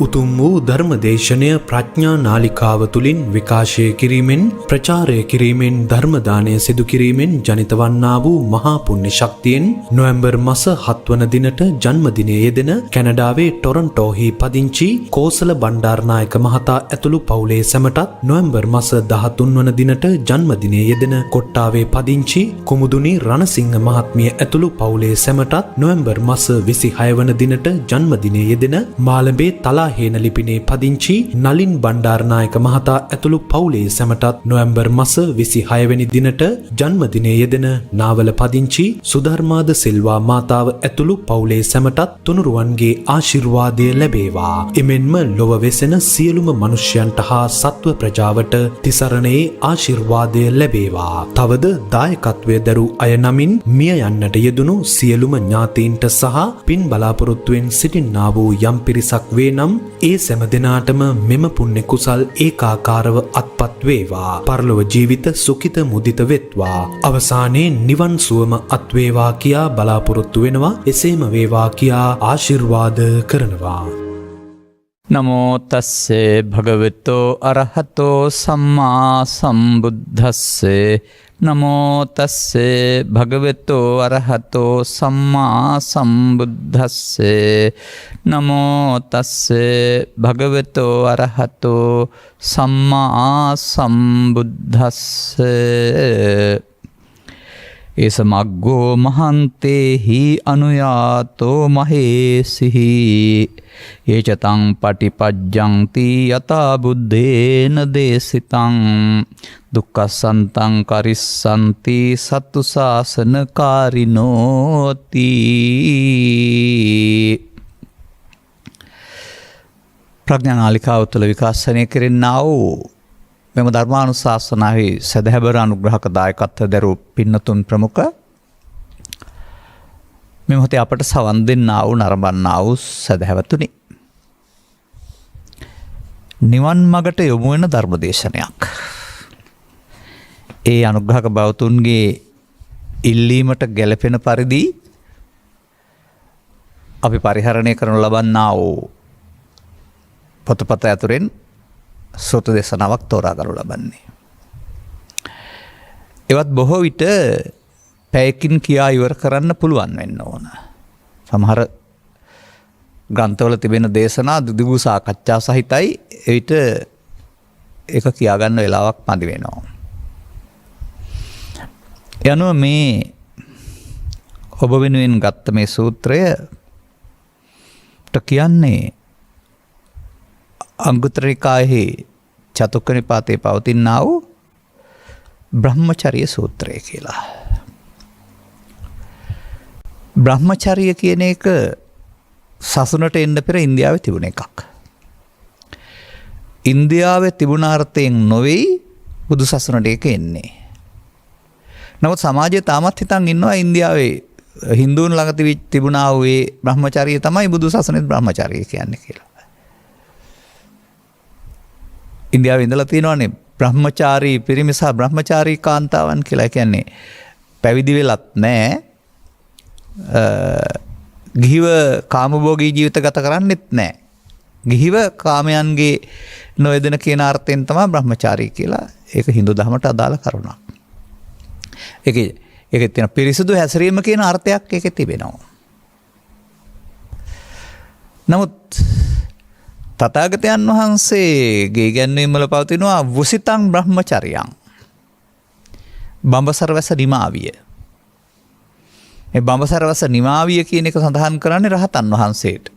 උතුම් වූ ධර්මදේශනය ප්‍රඥා නාලිකාව තුළින් විකාශය කිරීමෙන් ප්‍රචාරය කිරීමෙන් ධර්මදානය සිදු කිරීමෙන් ජනිත වන්නා වූ මහා පුණ්‍ය ශක්තියෙන් නොවැම්බර් මාස 7 වන දිනට ජන්මදිනයේ යෙදෙන කැනඩාවේ ටොරන්ටෝහි පදිංචි කෝසල බණ්ඩාරනායක මහතා ඇතුළු පවුලේ සැමටත් නොවැම්බර් මාස 13 වන දිනට ජන්මදිනයේ යෙදෙන කොට්ටාවේ පදිංචි කුමුදුනි රණසිංහ මහත්මිය ඇතුළු පවුලේ සැමටත් නොවැම්බර් මාස 26 වන දිනට ජන්මදිනයේ යෙදෙන මාළඹේ තලාහේන ලිපිනේ පදිංචි නලින් බණ්ඩාරනායක මහතා ඇතුළු පවුලේ සැමටත් නොවැම්බර් මාස 26 වෙනි දිනට ජන්මදිනයේ යෙදෙන නාවල පදිංචි සුධර්මාද සිල්වා මාතාව ඇතුළු පවුලේ සැමටත් තුනුරුවන්ගේ ආශිර්වාදය ලැබේවා. එමෙන්ම ලොව වෙසෙන සියලුම මිනිසයන්ට හා සත්ව ප්‍රජාවට තිසරණයේ ආශිර්වාදය ලැබේවා. තවද දායකත්වයේ දරු අය නමින් මිය යන්නට යෙදුණු සියලුම ඥාතීන්ට සහ පින් බලාපොරොත්තුවෙන් සිටින්නා වූ යම් පිරිසක් වේ නම් ඒ සෑම දිනාටම මෙම පුණ්‍ය කුසල් ඒකාකාරව අත්පත් වේවා. පරලොව ජීවිත සුඛිත මුදිත වෙත්වා. අවසානයේ නිවන් සුවම අත් වේවා කියා බලාපොරොත්තු වෙනවා. එසේම වේවා කියා ආශිර්වාද කරනවා. නමෝ තස්සේ භගවතෝ අරහතෝ සම්මා සම්බුද්දස්සේ නමෝ තස්සේ භගවතෝ අරහතෝ සම්මා සම්බුද්දස්සේ නමෝ තස්සේ භගවතෝ අරහතෝ සම්මා සම්බුද්දස්සේ ඒසමග්ගෝ මහන්තේහි අනුයාතෝ මහේසිහි ඒචතං පටිපජ්ජන්ති යතා බුද්දේන දේසිතං දුක්ඛසන්තං කරිස්සන්ති සත්තු ශාසනකාරිනෝති. ප්‍රඥානාලිකාව තුළ විකාශනය කෙරෙන්නා වූ මෙම ධර්මානුශාසනාවේ සදහැබර අනුග්‍රහක දායකත්ව දරූ පින්නතුන් ප්‍රමුඛ මේ මොහොතේ අපට සවන් දෙන්නා වූ නරඹන්නා වූ සදහැවතුනි, නිවන් මගට යොමු වෙන ධර්මදේශනයක්. ඒ අනුග්‍රහක බවතුන්ගේ ඉල්ලීමට ගැළපෙන පරිදි අපි පරිහරණය කරනු ලබන්නා වූ පොතපත ඇතුරෙන් සෝත දේශනාවක් තෝරා ගනු ලබන්නේ. එවත් බොහෝ විට පැයකින් කියා ඉවර කරන්න පුළුවන් වෙන්න ඕන. සමහර ග්‍රන්ථවල තිබෙන දේශනා දිගු සාකච්ඡා සහිතයි. එවිට ඒක කියාගන්න වෙලාවක් මදි වෙනවා. යනුව මේ ඔබ වෙනුවෙන් ගත්ත මේ සූත්‍රයට කියන්නේ අංගුත්තර නිකායෙහි චතුක්ක නිපාතේ පවතිනා වූ බ්‍රහ්මචර්ය සූත්‍රය කියලා. බ්‍රහ්මචර්ය කියන එක සසුනට එන්න පෙර ඉන්දියාවේ තිබුණ එකක්. ඉන්දියාවේ තිබුණ අර්ථයෙන් නොවේ බුදු සසුනට ඒක එන්නේ. නමුත් සමාජයේ තාමත් හිතන් ඉන්නවා ඉන්දියාවේ හින්දුන් ළඟ තිබුණා වූ ඒ බ්‍රහ්මචර්ය තමයි බුදු සසුනේ බ්‍රහ්මචර්ය කියන්නේ කියලා. ඉන්දියාවේ ඉඳලා තියෙනවානේ බ්‍රහ්මචාරී පිරිමි සහ බ්‍රහ්මචාරී කාන්තාවන් කියලා. කියන්නේ පැවිදි වෙලත් නැහැ, ගිහිව කාමභෝගී ජීවිත ගත කරන්නෙත් නැහැ. ගිහිව කාමයන්ගේ නොයදෙන කියන අර්ථයෙන් තමයි බ්‍රහ්මචාරී කියලා. ඒක හින්දු ධර්මයට අදාළ කරුණක්. ඒකේ තියෙන පිරිසුදු හැසිරීම කියන අර්ථයක් ඒකේ තිබෙනවා. නමුත් තථාගතයන් වහන්සේගේ ඉගැන්වීම් වල පවතිනවා වුසිතං බ්‍රහ්මචර්යං, බඹසරවැස නිමාවිය. මේ බඹසරවැස නිමාවිය කියන එක සඳහන් කරන්නේ රහතන් වහන්සේට.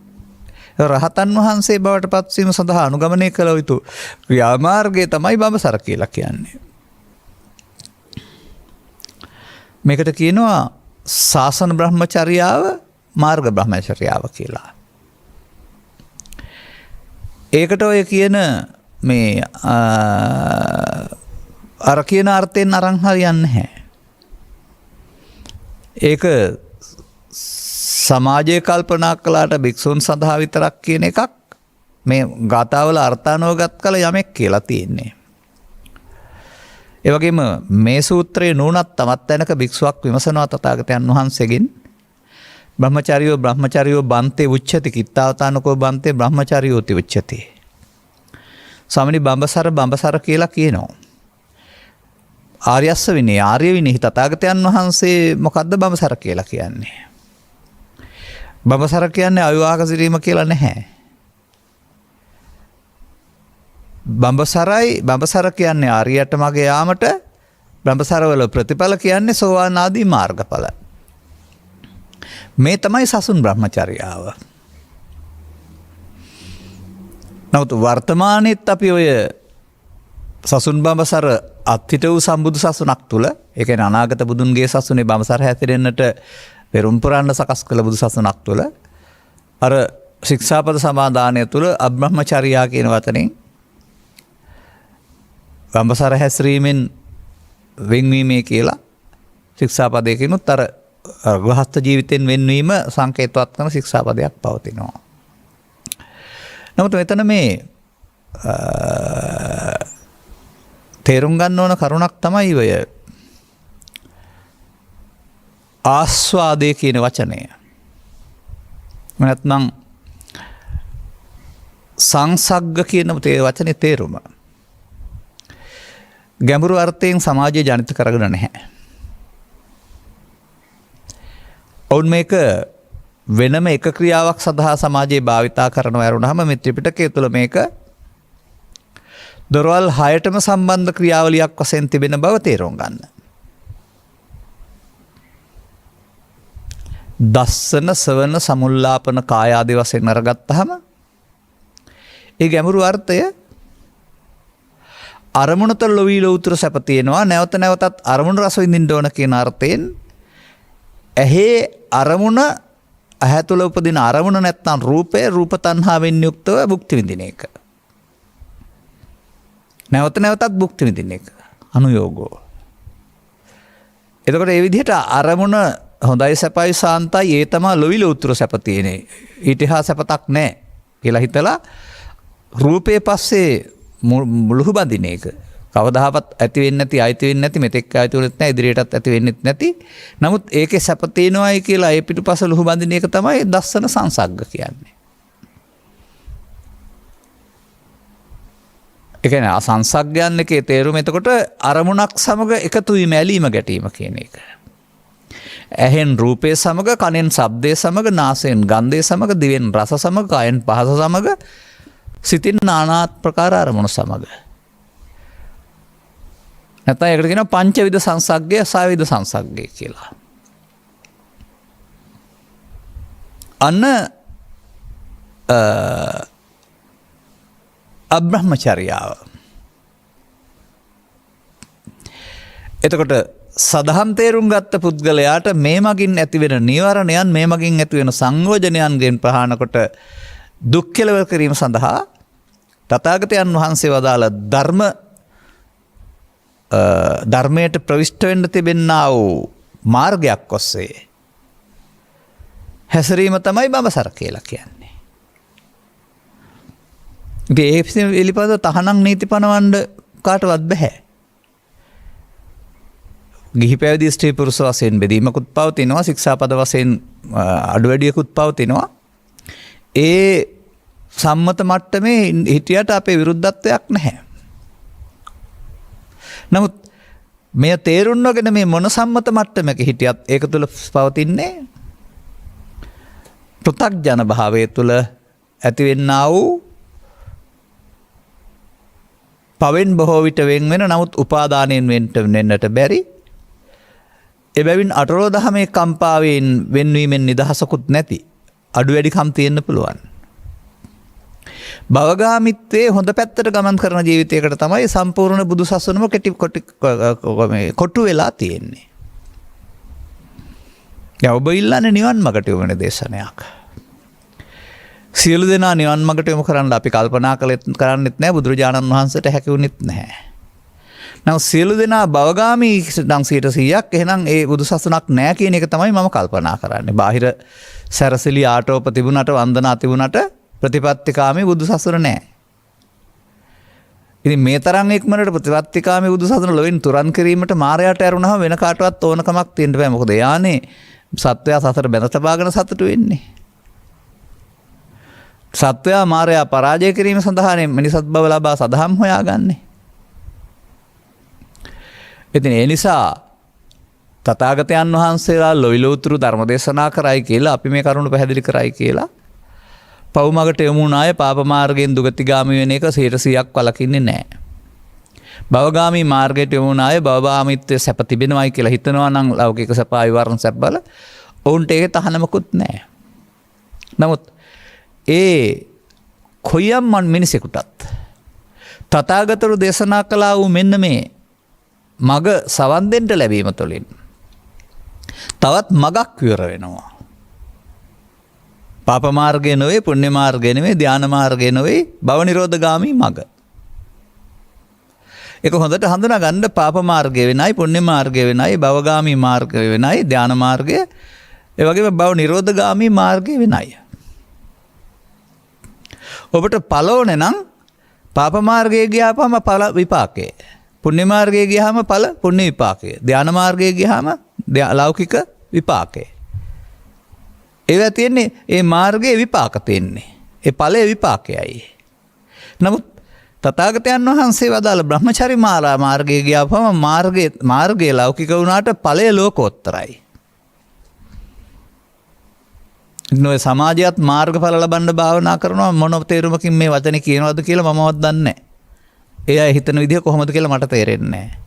රහතන් වහන්සේ බවට පත්වීම සඳහා අනුගමනය කළ යුතු ක්‍රියාමාර්ගය තමයි බඹසර කියලා කියන්නේ. මේකට කියනවා ශාසන බ්‍රහ්මචර්යාව, මාර්ග බ්‍රහ්මචර්යාව කියලා. ඒකට ඔය කියන මේ අර කියන අර්ථයෙන් අරන් හරියන්නේ නැහැ. ඒක සමාජයේ කල්පනා කළාට භික්ෂුන් සඳහා විතරක් කියන එකක් මේ ගාථාවල අර්ථානුගත කළ යමෙක් කියලා තියෙන්නේ. ඒ වගේම මේ සූත්‍රයේ නුනත් තමත් තැනක භික්ෂුවක් විමසනවා තථාගතයන් වහන්සේගෙන් බ්‍රහ්මචාරියෝ බන්තේ උච්චති කිත්තාවතානකෝ බන්තේ බ්‍රහ්මචාරියෝති උච්චති. ස්වාමිනී බඹසර කියලා කියනවා. ආර්යස්ස විනේ ආර්ය විනේ තථාගතයන් වහන්සේ මොකද්ද බඹසර කියලා කියන්නේ? බඹසර කියන්නේ අවිවාහක සිටීම කියලා නැහැ. බඹසර කියන්නේ ආර්යයට මග යාමට, බඹසරවල ප්‍රතිඵල කියන්නේ සෝවාන් ආදී මාර්ගඵල. මේ තමයි සසුන් බ්‍රහ්මචර්යාව. නමුත් වර්තමානයේත් අපි ඔය සසුන් බඹසර අත්හිට වූ සම්බුදු සසුනක් තුළ, ඒ කියන්නේ අනාගත බුදුන්ගේ සසුනේ බඹසර හැසිරෙන්නට පෙරම් පුරන්න සකස් කළ බුදු සසුනක් තුළ අර ශික්ෂාපද සමාදානය තුළ අබ්‍රහ්මචර්යා කියන වචනෙන් බඹසර හැසිරීමෙන් වෙන්වීමේ කියලා ශික්ෂාපදයකිනුත් අර ගෘහස්ත ජීවිතෙන් වෙන්වීම සංකේතවත් කරන ශික්ෂාපදයක් පවතිනවා. නමුත් මෙතන මේ තේරුම් ගන්න ඕන කරුණක් තමයි ඔය ආස්වාදය කියන වචනය. නැත්නම් සංසග්ග කියන වචනේ තේරුම ගැඹුරු අර්ථයෙන් සමාජය ජනිත කරගෙන නැහැ. ඔවුන් මේක වෙනම එක ක්‍රියාවක් සඳහා සමාජයේ භාවිතා කරනවා වරුණාම මේ ත්‍රිපිටකය තුළ මේක දොරවල් 6ටම සම්බන්ධ ක්‍රියාවලියක් වශයෙන් තිබෙන බව තේරුම් ගන්න. දස්සන, සවන, සමුල්ලාපන කාය ආදී වශයෙන් අරගත්තාම ඒ ගැඹුරු අර්ථය අරමුණත ලොවි ලෝතුර සැප තියෙනවා, නැවත නැවතත් අරමුණ රස විඳින්න ඕන කියන අර්ථයෙන් ඇහි අරමුණ, ඇහැ තුළ උපදින අරමුණ නැත්නම් රූපය රූප තණ්හාවෙන් යුක්තව භුක්ති විඳින එක. නැවත නැවතත් භුක්ති විඳින එක අනුയോഗෝ. එතකොට මේ විදිහට අරමුණ හොඳයි සැපයි සාන්තයි ඒ තමයි ලොවි ලෝතුර සැප තියෙන්නේ. ඊට එහා සැපතක් නැහැ කියලා හිතලා රූපේ පස්සේ මුළු බඳින එක. කවදාවත් ඇති වෙන්නේ නැති, අයිති වෙන්නේ නැති, මෙතෙක් අයිති වෙන්නේ නැහැ, ඉදිරියටත් ඇති වෙන්නේ නැති. නමුත් ඒකේ සැප තියෙනවායි කියලා ඒ පිටුපස ලුහු බඳින එක තමයි දස්සන සංසග්ග කියන්නේ. ඒ කියන්නේ සංසග්ගයන් එකේ තේරුම එතකොට අරමුණක් සමග එකතු වීම, ඇලීම ගැටීම කියන එක. ඇහෙන් රූපය සමග, කනෙන් ශබ්දය සමග, නාසයෙන් ගන්ධය සමග, දිවෙන් රස සමග, කයෙන් පහස සමග, සිතින් නානා ප්‍රකාර අරමුණු සමග. නැත්නම් ඒකට කියනවා පංචවිධ සංසග්ගය, සාවිධ සංසග්ගය කියලා. අන්න අබ්‍රහ්මචර්යාව. එතකොට සදහම් තේරුම් ගත්ත පුද්ගලයාට මේ මගින් ඇතිවෙන නීවරණයන්, මේ මගින් ඇතිවෙන සංයෝජනයන්ගෙන් ප්‍රහාණ කොට දුක් කෙලවර කිරීම සඳහා තථාගතයන් වහන්සේ වදාළ ධර්මයට ප්‍රවිෂ්ඨ වෙන්න තිබෙනා වූ මාර්ගයක් ඔස්සේ හැසිරීම තමයි බඹසර කියලා කියන්නේ. ඉතින් ඒ පිළිපද තහනම් නීති පනවන්න කාටවත් බෑ. ගිහි පැවිදි ස්ත්‍රී පුරුෂ වශයෙන් බෙදීමකුත් පවතිනවා, ශික්ෂාපද වශයෙන් අඩුවැඩියකුත් පවතිනවා. ඒ සම්මත මට්ටමේ හිටියට අපේ විරුද්ධත්වයක් නැහැ. නමුත් මෙය තේරුම් නොගෙන මේ මොන සම්මත මට්ටමක හිටියත් ඒක තුළ පවතින්නේ පෘථග්ජන භාවය තුළ ඇතිවෙන්නා වූ පවෙන් බොහෝ විට වෙන් වෙන, නමුත් උපාදානයෙන් වෙන්නට බැරි, එබැවින් අටලෝ දහමේ කම්පාවෙන් වෙන්වීමෙන් නිදහසකුත් නැති අඩු වැඩිකම් තියෙන්න පුළුවන්. භවගාමිත්වයේ හොඳ පැත්තට ගමන් කරන ජීවිතයකට තමයි සම්පූර්ණ බුදු සසුනම කොටු වෙලා තියෙන්නේ. දැන් ඔබ ඉල්ලන්නේ නිවන් මගට යොමු වෙන දේශනයක්. සියලු දෙනා නිවන් මගට යොමු කරන්න අපි කල්පනා කරන්නෙත් නැහැ, බුදුරජාණන් වහන්සේට හැකි වුණෙත් නැහැ. නම් සියලු දෙනා භවගාමී නම් 100%ක් එහෙනම් ඒ බුදු සසුනක් නැහැ කියන එක තමයි මම කල්පනා කරන්නේ. බාහිර සැරසිලි ආටෝප තිබුණට, වන්දනා තිබුණට ප්‍රතිපත්තිකාමී බුදු සසුන නැහැ. ඉතින් මේ තරම් ඉක්මනට ප්‍රතිපත්තිකාමී බුදු සසුන ලොවෙන් තුරන් කිරීමට මායයට ඇරුණාම වෙන කාටවත් ඕනකමක් තියෙන්න බෑ. මොකද යානේ සත්වයා සසර බැඳ තබාගෙන සතුටු වෙන්නේ. සත්වයා මාරයා පරාජය කිරීම සඳහානේ මිනිසත් බව ලබා සදහම් හොයාගන්නේ. ඉතින් ඒ නිසා තථාගතයන් වහන්සේලා ලොයිලෝතුරු ධර්ම දේශනා කරයි කියලා අපි මේ කරුණ පැහැදිලි කරයි කියලා පව් මගට යොමු වුණ අය පාප මාර්ගයෙන් දුගතිගාමී වෙන එක 100%ක් වළකින්නේ නැහැ. භවගාමී මාර්ගයට යොමු වුණ අය භවගාමීත්වයේ සැප තිබෙනවයි කියලා හිතනවා නම් ලෞකික සැප ආයවරණ සැප බල ඔවුන්ට ඒක තහනමකුත් නැහැ. නමුත් ඒ කොයම් මිනිසෙකුටත් තථාගතවරු දේශනා කළා වූ මෙන්න මේ මග සවන් දෙන්න ලැබීම තුළින් තවත් මගක් විවර වෙනවා. පාප මාර්ගය නොවේ, පුණ්‍ය මාර්ගය නෙවෙයි, ධානා මාර්ගය නෙවෙයි, භව නිරෝධගාමී මග. ඒක හොඳට හඳුනා ගන්න. පාප මාර්ගය වෙනයි, පුණ්‍ය මාර්ගය වෙනයි, භවගාමී මාර්ගය වෙනයි, ධානා මාර්ගය, ඒ වගේම භව නිරෝධගාමී මාර්ගය වෙනයි. ඔබට ඵල ඕනේ නම් පාප මාර්ගයේ ගියාපම ඵල විපාකේ. පුණ්‍ය මාර්ගයේ ගියාම ඵල පුණ්‍ය විපාකේ. ධානා මාර්ගයේ ගියාම ලෞකික විපාකේ. ඒවා තියෙන්නේ ඒ මාර්ගයේ විපාක තියෙන්නේ. ඒ ඵලයේ විපාකයයි. නමුත් තථාගතයන් වහන්සේ වදාළ බ්‍රහ්මචරි මාර්ගයේ ගියාපම මාර්ගයේ ලෞකික වුණාට ඵලය ලෝකෝත්තරයි. නොය සමාජයත් මාර්ගඵල ලබන්න භාවනා කරනවා මොන තේරුමකින් මේ වචනේ කියනවද කියලා මමවත් දන්නේ නැහැ. ඒ අය හිතන විදිහ කොහොමද කියලා මට තේරෙන්නේ නැහැ.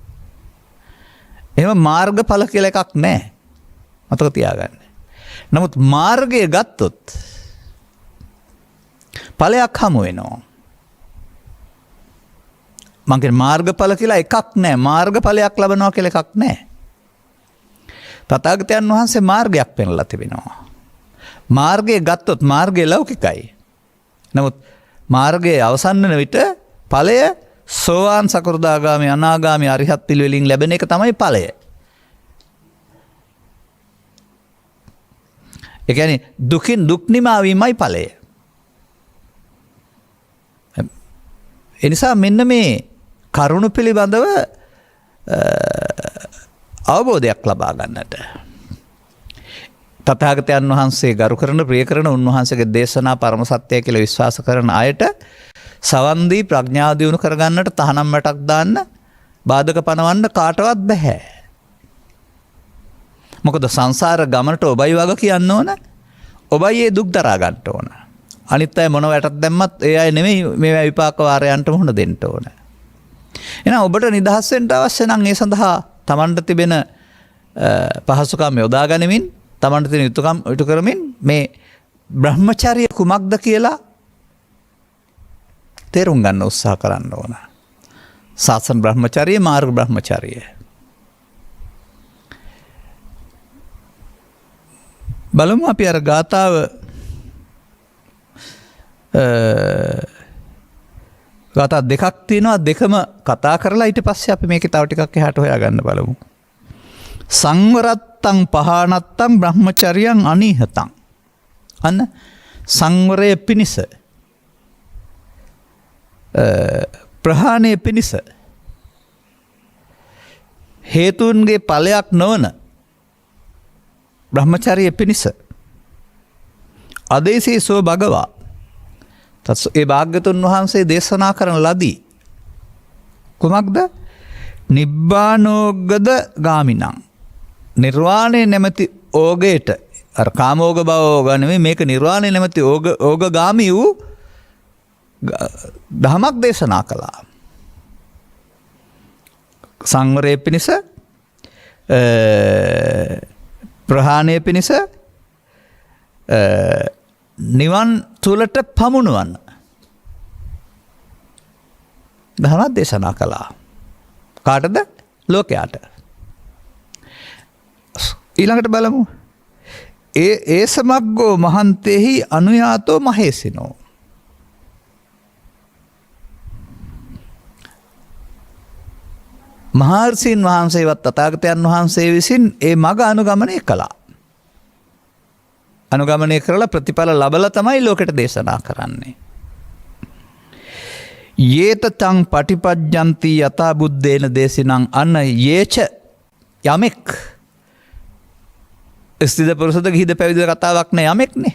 එහෙම මාර්ගඵල කියලා එකක් නැහැ. මතක තියාගන්න. නමුත් මාර්ගය ගත්තොත් ඵලයක් හමු වෙනවා. මං කියන්නේ මාර්ගඵල කියලා එකක් නැහැ. මාර්ගඵලයක් ලබනවා කියලා එකක් නැහැ. තථාගතයන් වහන්සේ මාර්ගයක් පෙන්වලා තිබෙනවා. මාර්ගය ගත්තොත් මාර්ගය ලෞකිකයි. නමුත් මාර්ගයේ අවසන් වෙන විට ඵලය සෝවාන් සකෘදාගාමී අනාගාමී අරිහත් පිළිවෙලින් ලැබෙන එක තමයි ඵලය. ඒ කියන්නේ දුකින් දුක් නිමා වීමයි ඵලය. ඒ නිසා මෙන්න මේ කරුණ පිළිබඳව අවබෝධයක් ලබා ගන්නට තථාගතයන් වහන්සේ ගරු කරන ප්‍රිය කරන උන්වහන්සේගේ දේශනා පරම සත්‍යය කියලා විශ්වාස කරන අයට සවන් දී ප්‍රඥාව දියුණු කරගන්නට තහනම් මටක් දාන්න බාධක පනවන්න කාටවත් බෑ. මොකද සංසාර ගමනට ඔබයි වග කියන්න ඕන. ඔබයි ඒ දුක් දරා ගන්න ඕන. අනිත් අය මොන වැටක් දැම්මත් ඒ අය නෙමෙයි මේ විපාක වාරයන්ට මුහුණ දෙන්න ඕන. එහෙනම් ඔබට නිදහස් වෙන්න අවශ්‍ය නම් ඒ සඳහා Tamanට තිබෙන පහසුකම් යොදා ගනිමින් තමන්ට තියෙන යුතුයකම් ඉටු කරමින් මේ බ්‍රහ්මචර්ය කුමක්ද කියලා තේරුම් ගන්න උත්සාහ කරන්න ඕන. සාසන බ්‍රහ්මචර්ය, මාර්ග බ්‍රහ්මචර්ය. බලමු අපි අර ගාථාව ගාථා දෙකක් තියෙනවා. දෙකම කතා කරලා ඊට පස්සේ අපි මේකේ තව ටිකක් එහාට හොයාගන්න බලමු. සංවරත්තං පහනත්තං බ්‍රහ්මචරියං අනීහතං. අන්න සංවරය පිණිස ප්‍රහාණය පිණිස හේතුන්ගේ ඵලයක් නොවන බ්‍රහ්මචර්ය පිණිස අදේශීසෝ භගවා ඒ භාග්‍යතුන් වහන්සේ දේශනා කරන ලදී කුමක්ද? නිබ්බානෝගද ගාමිනං. නිර්වාණය නැමැති ඕගයට අර කාමෝග භව ඕග නෙමෙයි මේක නිර්වාණය නැමැති ඕගගාමී වූ ධමයක් දේශනා කළා. සංවරය පිණිස ප්‍රහාණය පිණිස නිවන් තුලට පමුණුවන්න ධමයක් දේශනා කළා. කාටද? ලෝකයාට. ඊළඟට බලමු. ඒ සමග්ගෝ මහන්තේහි අනුයාතෝ මහේසිනෝ. මහර්ෂීන් වහන්සේවත් තථාගතයන් වහන්සේ විසින් ඒ මඟ අනුගමනය කළා. අනුගමනය කරලා ප්‍රතිඵල ලබලා තමයි ලෝකෙට දේශනා කරන්නේ. යේත තං පටිපජ්ජන්ති යථා බුද්දේන දේශිනං අන්න යේච යමෙක් ස්ත්‍රීද පුරුෂද ගිහිද පැවිදිද කතාවක් නෑ යමෙක්නේ.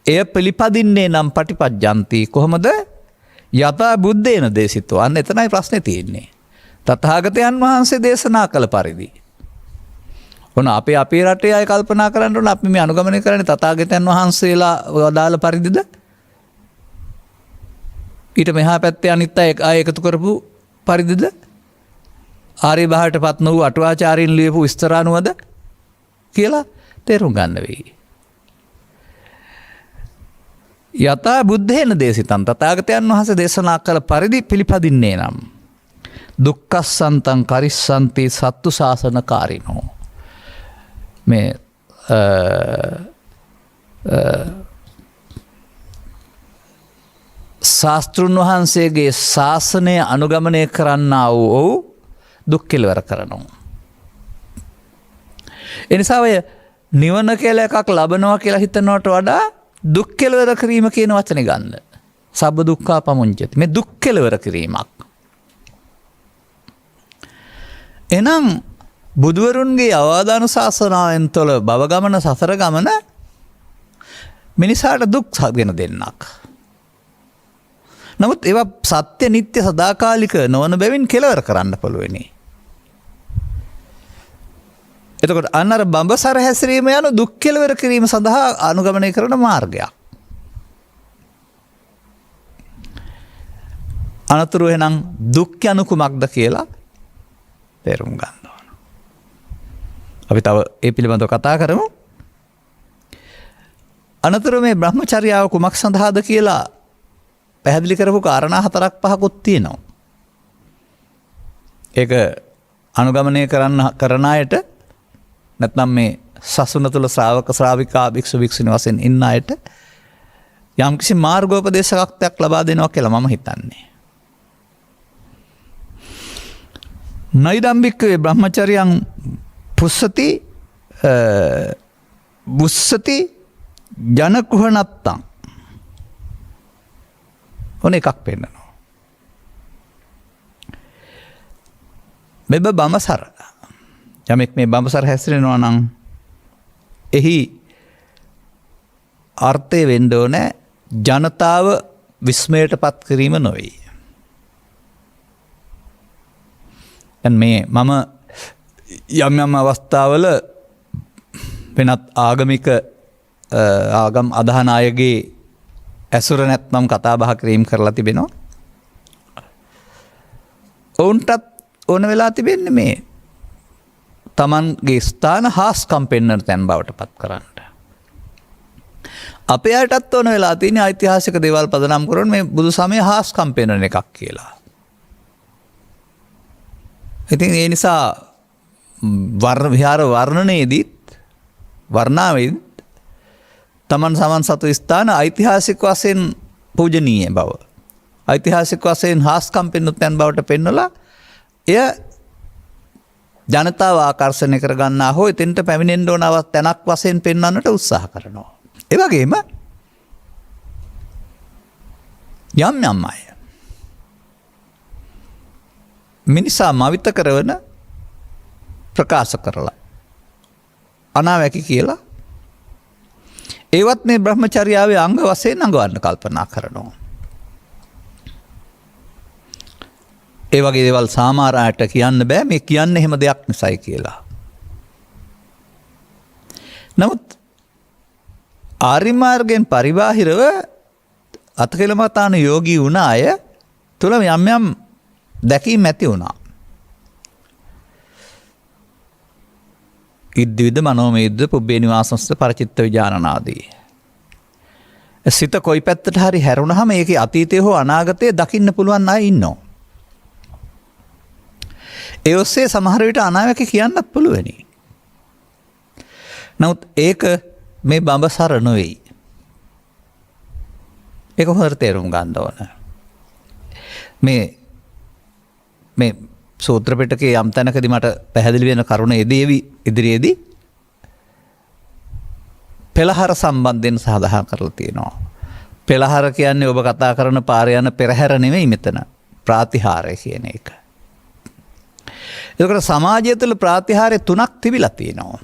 එය පිළිපදින්නේ නම් පටිපජ්ජන්ති කොහොමද? යථා බුද්ධේන දේශිතෝ. අන්න එතනයි ප්‍රශ්නේ තියෙන්නේ. තථාගතයන් වහන්සේ දේශනා කළ පරිදි. ඔන්න අපේ රටේ අය කල්පනා කරන්න ඕන අපි මේ අනුගමනය කරන්නේ තථාගතයන් වහන්සේලා වදාළ පරිදිද? ඊට මෙහා පැත්තේ අනිත් අය එකතු කරපු පරිදිද? ආර්ය භාවයට පත් වූ අටුවාචාර්යින් ලියපු විස්තර අනුවද කියලා තේරුම් ගන්න වෙයි. යථා බුද්ධේන දේශිතං තථාගතයන් වහන්සේ දේශනා කළ පරිදි පිළිපදින්නේ නම් දුක්ඛස්සන්තං කරිස්සන්ති සත්තු ශාසනකාරිනෝ. මේ ශාස්තෘන් වහන්සේගේ ශාසනය අනුගමනය කරන්නා වූ ඔහු දුක් කෙලවර කරනවා. එනිසා ඔය නිවන කියලා එකක් ලබනවා කියලා හිතනවට වඩා දුක් කෙලවර කිරීම කියන වචනේ ගන්න. සබ්බ දුක්ඛා පමුඤ්චති. මේ දුක් කෙලවර කිරීමක්. එනම් බුදුවරුන්ගේ අවවාදානුශාසනාවෙන් තුළ භව ගමන සසර ගමන මිනිසාට දුක් ගෙන දෙන්නක්. නමුත් ඒවා සත්‍ය නිත්‍ය සදාකාලික නොවන බැවින් කෙලවර කරන්න පුළුවනි. එතකොට අන්නර බඹසර හැසිරීම යනු දුක් කෙලවර කිරීම සඳහා අනුගමනය කරන මාර්ගයක්. අනතුරු එහෙනම් දුක් යනු කුමක්ද කියලා තේරුම් ගන්න ඕන. අපි තව ඒ පිළිබඳව කතා කරමු. අනතුරු මේ බ්‍රහ්මචර්යාව කුමක් සඳහාද කියලා පැහැදිලි කරපු කාරණා 4-5ක් තියෙනවා. ඒක අනුගමනය කරන අයට නැත්නම් මේ සසුන තුළ ශ්‍රාවක ශ්‍රාවිකා භික්ෂු භික්ෂුණී වශයෙන් ඉන්න අයට යම්කිසි මාර්ගෝපදේශකත්වයක් ලබා දෙනවා කියලා මම හිතන්නේ. නෛදම්බික්කේ බ්‍රහ්මචර්යං පුස්සති බුස්සති ජනකුහනත්තං. ඔන්න එකක් පෙන්නනවා. මෙබ බඹසර. යමෙක් මේ බඹසර හැසිරෙනවා නම් එහි අර්ථය වෙන්න ඕනේ ජනතාව විස්මයට පත් කිරීම නොවේ. දැන් මේ මම යම් අවස්ථාවල වෙනත් ආගමික ආගම් අදහන අයගේ ඇසුර නැත්නම් කතා බහ කිරීම කරලා තිබෙනවා. ඔවුන්ටත් ඕන වෙලා තිබෙන්නේ මේ තමන්ගේ ස්ථාන හාස්කම් පෙන්වන තැන් බවට පත් කරන්න. අපේ අයටත් ඕන වෙලා තියෙන ඓතිහාසික දේවල් පදනම් කරගෙන මේ බුදු සමය හාස්කම් පෙන්වන එකක් කියලා. ඉතින් ඒ නිසා විහාර වර්ණනයේදීත් වර්ණාවෙත් තමන් සමන් සතු ස්ථාන ඓතිහාසික වශයෙන් පූජනීය බව. ඓතිහාසික වශයෙන් හාස්කම් පෙන්වන තැන් බවට පෙන්වලා එය ජනතාව ආකර්ෂණය කර ගන්නා හෝ එතෙන්ට පැමිණෙන්න ඕන තැනක් වශයෙන් පෙන්වන්නට උත්සාහ කරනවා. ඒ වගේම යම් අය මිනිසා මවිත කරවන ප්‍රකාශ කරලා අනාවැකි කියලා ඒවත් මේ බ්‍රහ්මචර්යාවේ අංග වශයෙන් අඟවන්න කල්පනා කරනවා. ඒ වගේ දේවල් සමහර අයට කියන්න බෑ මේ කියන්නේ එහෙම දෙයක් නිසායි කියලා. නමුත් ආර්ය මාර්ගයෙන් පරිබාහිරව අතකලමතාන යෝගී වුණ අය තුළ යම් දැකීම් ඇති වුණා. ඉද්දිවිද මනෝමයද්ද පුබ්බේ නිවාසස්ස පරචිත්ත විඥානාදී. සිත කොයි පැත්තට හරි හැරුණාම ඒකේ අතීතය හෝ අනාගතය දකින්න පුළුවන් අය ඉන්නවා. ඒ ඔස්සේ සමහර විට අනාවැකි කියන්නත් පුළුවනි. නමුත් ඒක මේ බඹසර නෙවෙයි. ඒක හොඳට තේරුම් ගන්න ඕන. මේ සූත්‍ර පිටකේ යම් තැනකදී මට පැහැදිලි වෙන කරුණ ඉදිරියේදී පෙළහර සම්බන්ධයෙන් සඳහන් කරලා තියෙනවා. පෙළහර කියන්නේ ඔබ කතා කරන පාර යන පෙරහැර නෙමෙයි මෙතන. ප්‍රාතිහාරය කියන එක. එතකොට සමාජය තුළ ප්‍රාතිහාර්ය තුනක් තිබිලා තියෙනවා.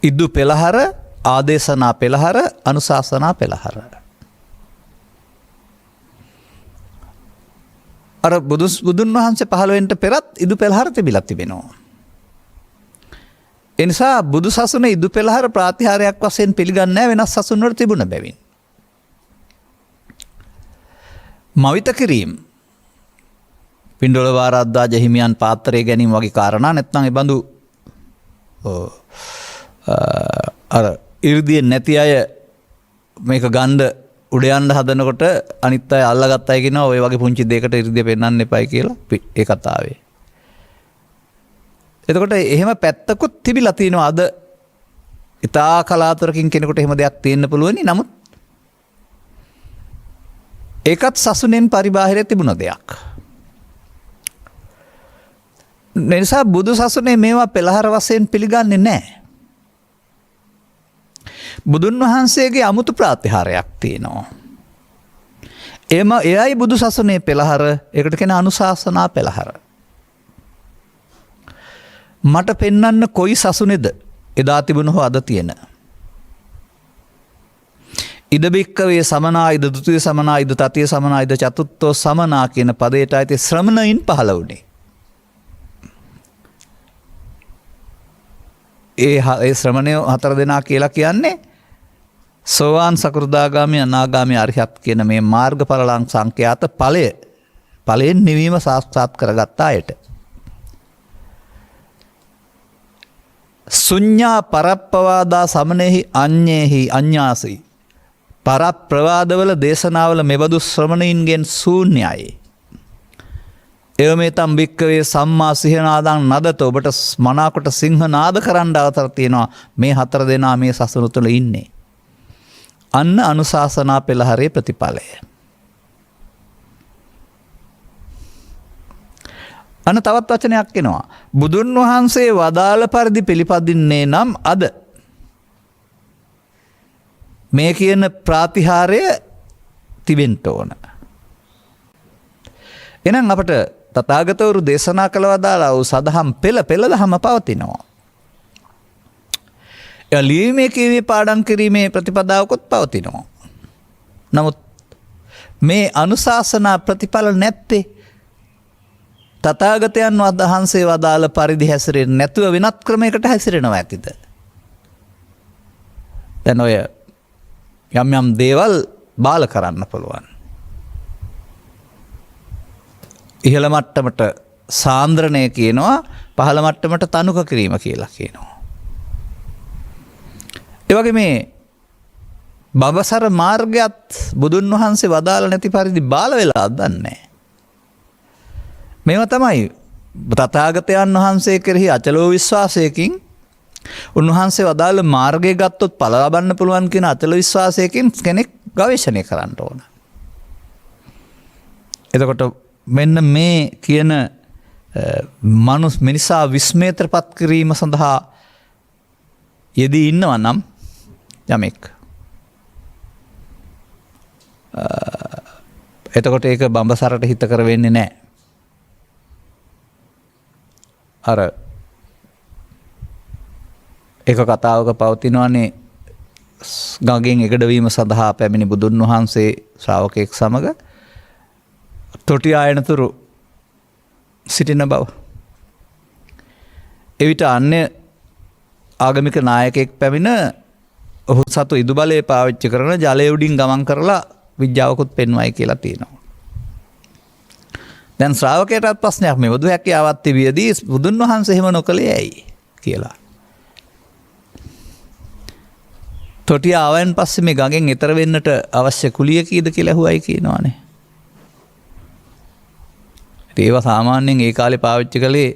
ඉදු පෙළහර, ආදේශනා පෙළහර, අනුශාසනා පෙළහර. අර බුදුන් වහන්සේ පහළ වෙන්න පෙරත් ඉදු පෙළහර තිබිලා තිබෙනවා. ඒ නිසා බුදු සසුන ඉදු පෙළහර ප්‍රාතිහාරයක් වශයෙන් පිළිගන්නේ නැහැ වෙනස් සසුන් වල තිබුණ බැවින්. මවිත කිරීම පින්ඩොල වාරද්දාජ හිමියන් පාත්‍රය ගැනීම වගේ කාරණා නැත්නම් ඒ බඳු අර 이르දිය නැති අය මේක ගණ්ඩ උඩ යන්න හදනකොට අනිත් අය අල්ලගත් අය කියනවා ඔය වගේ පුංචි දෙයකට 이르දිය පෙන්වන්න එපයි කියලා ඒ කතාවේ. එතකොට එහෙම පැත්තකුත් තිබිලා තියෙනවා. අද ඉතා කලාතුරකින් කෙනෙකුට එහෙම දෙයක් තියෙන්න පුළුවනි. නමුත් ඒකත් සසුනෙන් පරිබාහිරේ තිබුණ දෙයක්. නිසා බුදු සසුනේ මේවා පෙළහර වශයෙන් පිළිගන්නේ නැහැ. බුදුන් වහන්සේගේ අමුතු ප්‍රාතිහාරයක් තියෙනවා. එයයි බුදු සසුනේ පෙළහර. ඒකට කියන අනුශාසනා පෙළහර. මට පෙන්වන්න කොයි සසුනේද එදා තිබුණ හෝ අද තියෙන. ඉද බික්කවේ සමනා ඉද දුතිය සමනා ඉද තතිය සමනා ඉද චතුත්තෝ සමනා කියන පදයට අයිති ශ්‍රමණයින් පහළ වුණේ. ඒ ශ්‍රමණය 4 දෙනා කියලා කියන්නේ සෝවාන් සකෘදාගාමි අනාගාමි අරිහත් කියන මේ මාර්ගඵල සංඛ්‍යාත ඵලයෙන් නිවීම සාක්ෂාත් කරගත්ත අයට. ශුඤ්ඤා පරප්පවාදා සමනේහි අඤ්ඤේහි අඤ්ඤාසී පරප්‍රවාදවල දේශනාවල මෙබඳු ශ්‍රමණයින්ගෙන් ශූන්‍යයි. එවමෙතම් භික්කවේ සම්මා සිහනාදං නදත ඔබට මනාකොට සිංහ නාද කරන්න අවතර තියෙනවා මේ 4 දෙනා මේ සසුන තුළ ඉන්නේ. අන්න අනුශාසනා පෙළහරේ ප්‍රතිඵලය. අන්න තවත් වචනයක් එනවා. බුදුන් වහන්සේ වදාළ පරිදි පිළිපදින්නේ නම් අද මේ කියන ප්‍රාතිහාරය තිබෙන්න ඕන. එහෙනම් අපට තථාගතවරු දේශනා කළ වදාලා වූ සදහම් පෙළ දහම පවතිනවා. ඒ ලියීමේ කීවේ පාඩම් කිරීමේ ප්‍රතිපදාවකුත් පවතිනවා. නමුත් මේ අනුශාසනා ප්‍රතිඵල නැත්තේ තථාගතයන් වහන්සේ වදාළ පරිදි හැසිරෙන්නේ නැතුව වෙනත් ක්‍රමයකට හැසිරෙනවා ඇතිද? දැන් ඔය යම් දේවල් බාල කරන්න පුළුවන්. ඉහළ මට්ටමට සාන්ද්‍රණය කියනවා, පහළ මට්ටමට තනුක කිරීම කියලා කියනවා. ඒ වගේ මේ බබසර මාර්ගයත් බුදුන් වහන්සේ වදාළ නැති පරිදි බාල වෙලා දන්නේ. මේවා තමයි තථාගතයන් වහන්සේ කෙරෙහි අචලෝ විශ්වාසයකින් උන්වහන්සේ වදාළ මාර්ගය ගත්තොත් ඵල ලබන්න පුළුවන් කියන අචල විශ්වාසයකින් කෙනෙක් ගවේෂණය කරන්න ඕන. එතකොට මෙන්න මේ කියන මිනිසා විස්මයටපත් කිරීම සඳහා යෙදී ඉන්නවා නම් යමෙක්. එතකොට ඒක බඹසරට හිත කර වෙන්නේ නැහැ. අර එක කතාවක පවතිනවානේ ගඟෙන් එගඩවීම සඳහා පැමිණි බුදුන් වහන්සේ ශ්‍රාවකෙක් සමග තොටි ආයනතුරු සිටින බව. එවිට අන්‍ය ආගමික නායකයෙක් පැමිණ ඔහු සතු ඉදු බලය පාවිච්චි කරන ජලය උඩින් ගමන් කරලා විද්‍යාවකුත් පෙන්වයි කියලා තියෙනවා. දැන් ශ්‍රාවකයටත් ප්‍රශ්නයක් මේ බුදු හැකියාවක් තිබියදී බුදුන් වහන්සේ එහෙම නොකළේ ඇයි කියලා. තොටිය ආවයන් පස්සේ මේ ගඟෙන් එතර වෙන්නට අවශ්‍ය කුලිය කීයද කියලා අහුවයි කියනවානේ. ඒවා සාමාන්‍යයෙන් ඒ කාලේ පාවිච්චි කළේ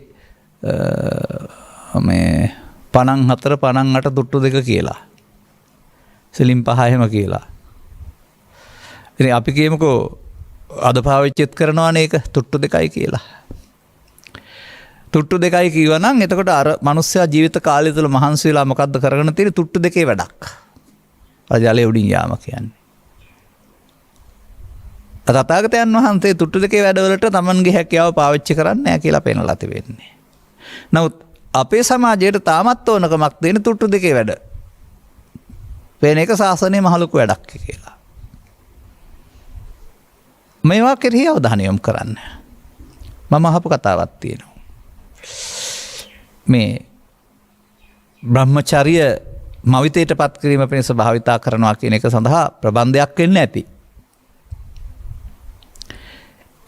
මේ 54 58 තුට්ටු 2 කියලා. සෙලින් 5 එහෙම කියලා. ඉතින් අපි කියමුකෝ අද පාවිච්චිත් කරනවානේ ඒක තුට්ටු 2යි කියලා. තුට්ටු 2යි කියවනම් එතකොට අර මිනිස්සයා ජීවිත කාලය තුළ මහන්සි වෙලා මොකද්ද කරගෙන තියෙන්නේ තුට්ටු 2 වැඩක්. අර ජලයේ උඩින් යාම කියන්නේ. තථාගතයන් වහන්සේ තුට්ටු 2 වැඩවලට තමන්ගේ හැකියාව පාවිච්චි කරන්නේ නැහැ කියලා පෙන්වලා තිබෙන්නේ. නමුත් අපේ සමාජයට තාමත් ඕනකමක් දෙන තුට්ටු දෙකේ වැඩ. වෙන එක ශාසනයේ මහලුකු වැඩක් කියලා. මේවා කෙරෙහි අවධානය යොමු කරන්න. මම අහපු කතාවක් තියෙනවා. මේ බ්‍රහ්මචර්ය මවිතයට පත් කිරීම පිණිස භාවිතා කරනවා කියන එක සඳහා ප්‍රබන්ධයක් වෙන්න ඇති.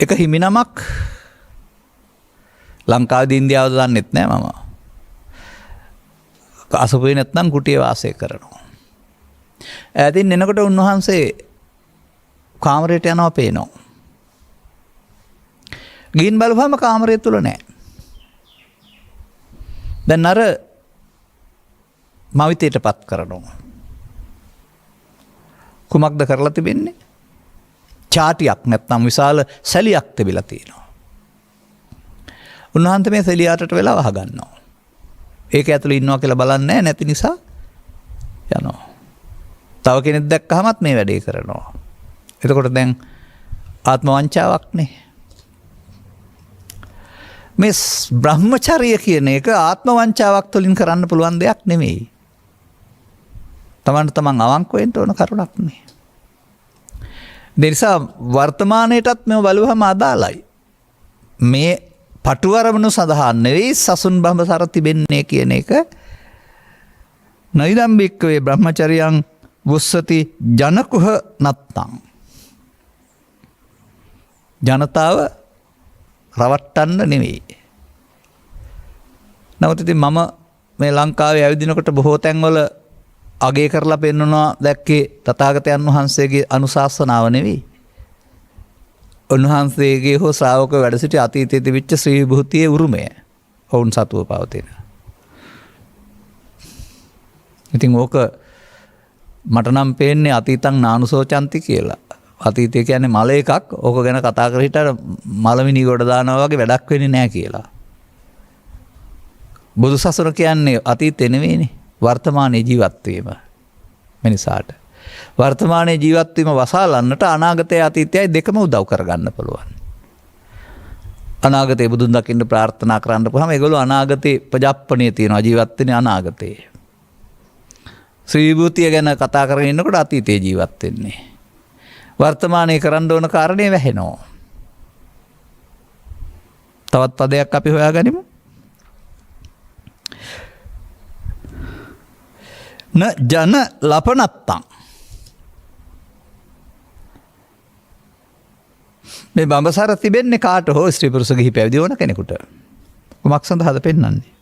එක හිමිනමක් ලංකාවේ ඉන්දියාව දන්නෙත් නෑ මම. අසපුවේ නැත්නම් කුටියේ වාසය කරනවා. ඈතින් එනකොට උන්වහන්සේ කාමරයට යනවා පේනවා. ගිහින් බලපුවම කාමරය තුල නෑ. දැන් අර මවිතයට පත් කරනවා. කුමක්ද කරලා තිබෙන්නේ? චාටියක් නැත්නම් විශාල සැලියක් තිබිලා තියෙනවා. උන්වහන්සේ මේ සැලියාටට වෙලා වහගන්නවා. ඒක ඇතුළේ ඉන්නවා කියලා බලන්නේ නැති නිසා යනවා. තව කෙනෙක් දැක්කහමත් මේ වැඩේ කරනවා. එතකොට දැන් ආත්ම වංචාවක්නේ. මේ බ්‍රහ්මචර්ය කියන එක ආත්ම වංචාවක් තුළින් කරන්න පුළුවන් දෙයක් නෙමෙයි. තමන්ට තමන් අවංක වෙන්න ඕන කරුණක් නේ. ඒ නිසා වර්තමානයේටත් මේව බලුවහම අදාළයි. මේ පටුවරමුණු සඳහා නෙවෙයි සසුන් බඹසර තිබෙන්නේ කියන එක නෛදම්බික්කවේ බ්‍රහ්මචර්යයන් වුස්සති ජනකුහ නත්තං. ජනතාව රවට්ටන්න නෙවෙයි. නමුත් ඉතින් මම මේ ලංකාවේ ඇවිදිනකොට බොහෝ තැන්වල අගය කරලා පෙන්වනවා දැක්කේ තථාගතයන් වහන්සේගේ අනුශාසනාව නෙවෙයි. උන්වහන්සේගේ හෝ ශ්‍රාවක වැඩ සිටි අතීතයේ තිබිච්ච ශ්‍රී විභූතියේ උරුමය ඔවුන් සතුව පවතින. ඉතින් ඕක මට නම් පේන්නේ අතීතං නානුසෝචන්ති කියලා. අතීතය කියන්නේ මල එකක්. ඕක ගැන කතා කර හිටර මලමිනි ගොඩ දානවා වගේ වැඩක් වෙන්නේ නැහැ කියලා. බුදු සසුන කියන්නේ අතීතේ නෙවෙයිනේ. වර්තමානයේ ජීවත් වීම. මිනිසාට වර්තමානයේ ජීවත් වීම වසාලන්නට අනාගතය අතීතයයි දෙකම උදව් කරගන්න පුළුවන්. අනාගතේ බුදුන් දකින්න ප්‍රාර්ථනා කරන්න පුළුවන්. ඒගොල්ලෝ අනාගතේ ප්‍රජාප්පණිය තියනවා ජීවත් වෙන්නේ අනාගතේ. ශ්‍රී විභූතිය ගැන කතා කරගෙන ඉන්නකොට අතීතේ ජීවත් වෙන්නේ. වර්තමානයේ කරන්න ඕන කාරණේ වැහෙනවා. තවත් පදයක් අපි හොයාගනිමු. න ජන ලපනත්තං. මේ බඹසර තිබෙන්නේ කාට හෝ ස්ත්‍රී පුරුෂ ගිහි පැවිදි වුණ කෙනෙකුට. කුමක් සඳහාද පෙන්වන්නේ?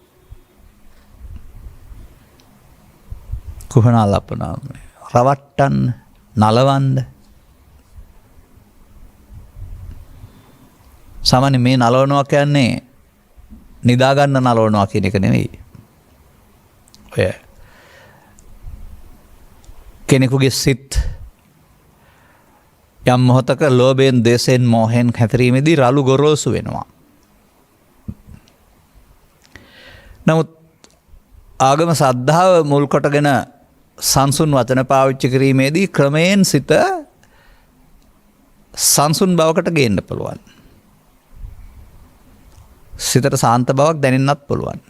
කුහනා ලපනා රවට්ටන්න නලවන්න. සාමාන්‍ය මේ නලවනවා කියන්නේ නිදාගන්න නලවනවා කියන එක නෙවෙයි. ඔය කෙනෙකුගේ සිත් යම් මොහොතක ලෝභයෙන් දේශයෙන් මෝහයෙන් හැතරීමේදී රළු ගොරෝසු වෙනවා. නමුත් ආගම සද්ධාව මුල් කොටගෙන සංසුන් වචන පාවිච්චි කිරීමේදී ක්‍රමයෙන් සිත සංසුන් බවකට ගේන්න පුළුවන්. සිතට සාන්ත බවක් දැනෙන්නත් පුළුවන්.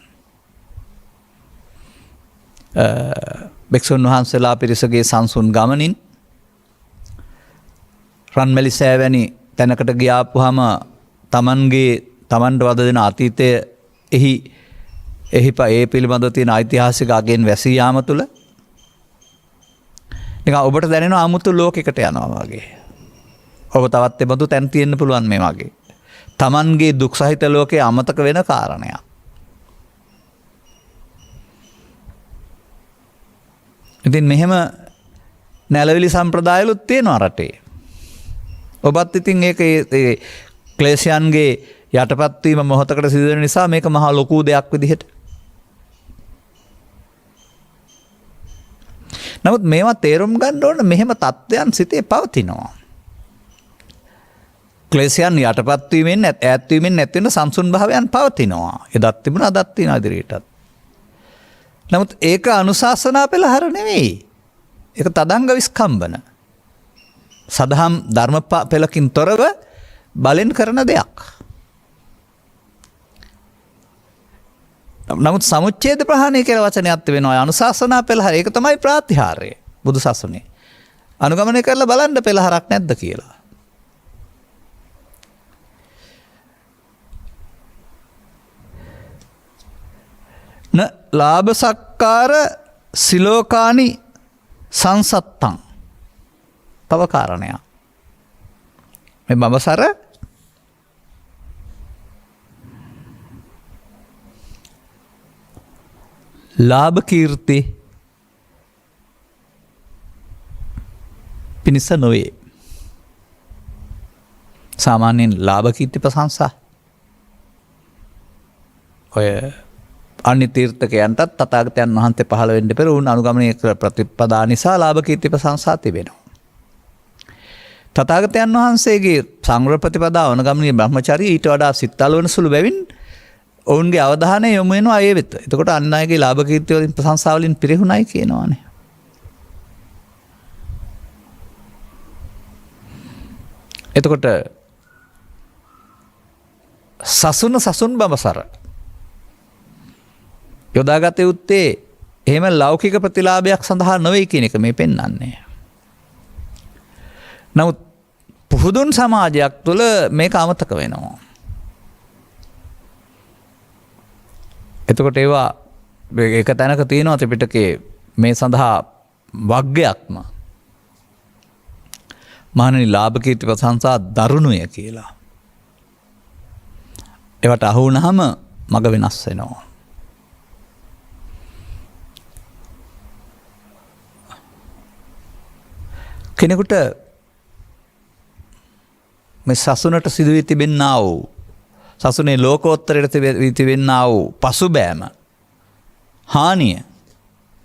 භික්ෂුන් වහන්සේලා පිරිසගේ සංසුන් ගමනින් රන්මැලි සෑවැනි තැනකට ගියාපුහම තමන්ට වද දෙන අතීතය එහි ඒ පිළිබඳව තියෙන ඓතිහාසික අගෙන් වැසී යාම තුළ නිකන් ඔබට දැනෙන 아무තු ලෝකයකට යනවා වගේ. ඔබ තවත් එබඳු තැන් තියෙන්න පුළුවන් මේ වගේ. තමන්ගේ දුක් සහිත ලෝකයේ අමතක වෙන කාරණයක්. ඉතින් මෙහෙම නැලවිලි සම්ප්‍රදායලුත් තියෙනවා රටේ. ඔබත් ඉතින් ඒක ක්ලේශයන්ගේ යටපත් වීම මොහොතකට සිදු වෙන නිසා මේක මහා ලොකු දෙයක් විදිහට. නමුත් මේවා තේරුම් ගන්න ඕන මෙහෙම තත්ත්වයන් සිතේ පවතිනවා. ක්ලේශයන් යටපත් වීමෙන් ඈත් වීමෙන් නැති වෙන සංසුන් භාවයන් පවතිනවා. එදත් තිබුණා අදත් තියෙනවා ඉදිරියටත්. නමුත් ඒක අනුශාසනා පෙළහර නෙවෙයි. ඒක තදංග විස්කම්බන. සදහම් ධර්ම පෙළකින් තොරව බලෙන් කරන දෙයක්. නමුත් සමුච්ඡේද ප්‍රහාණය කියලා වචනයක් තිබෙනවා. අනුශාසනා පෙළහර. ඒක තමයි ප්‍රාතිහාර්ය බුදු සසුනේ. අනුගමනය කරලා බලන්න පෙළහරක් නැද්ද කියලා. න ලාභ සක්කාර සිලෝකානි සංසත්තං. තව කාරණයක්. මේ බඹසර ලාභ කීර්ති පිණිස නොවේ. සාමාන්‍යයෙන් ලාභ කීර්ති ප්‍රශංසා ඔය අන්‍ය තීර්ථකයන්ටත් තථාගතයන් වහන්සේ පහළ වෙන්න පෙර උන් අනුගමනය කළ ප්‍රතිපදා නිසා ලාභ කීර්ති ප්‍රශංසා තිබෙනවා. තථාගතයන් වහන්සේගේ සංවර ප්‍රතිපදා අනුගමනීය බ්‍රහ්මචර්යය ඊට වඩා සිත්තල වන සුළු බැවින් ඔවුන්ගේ අවධානය යොමු වෙනවා ඒ වෙත. එතකොට අන් අයගේ ලාභ කීර්ති වලින් ප්‍රශංසා වලින් පිරිහුණයි කියනවානේ. එතකොට සසුන් බඹසර යොදාගත යුත්තේ එහෙම ලෞකික ප්‍රතිලාභයක් සඳහා නොවේ කියන එක මේ පෙන්වන්නේ. නමුත් පුහුදුන් සමාජයක් තුළ මේක අමතක වෙනවා. එතකොට ඒවා එක තැනක තියෙනවා ත්‍රිපිටකයේ මේ සඳහා වග්ගයක්ම. මහණෙනි ලාභ කීර්ති ප්‍රශංසා දරුණුය කියලා. ඒවට අහු වුණාම මග වෙනස් වෙනවා. කෙනෙකුට මේ සසුනට සිදුවී තිබෙන්නා වූ සසුනේ ලෝකෝත්තරයට තිබෙන්නා වූ පසුබෑම හානිය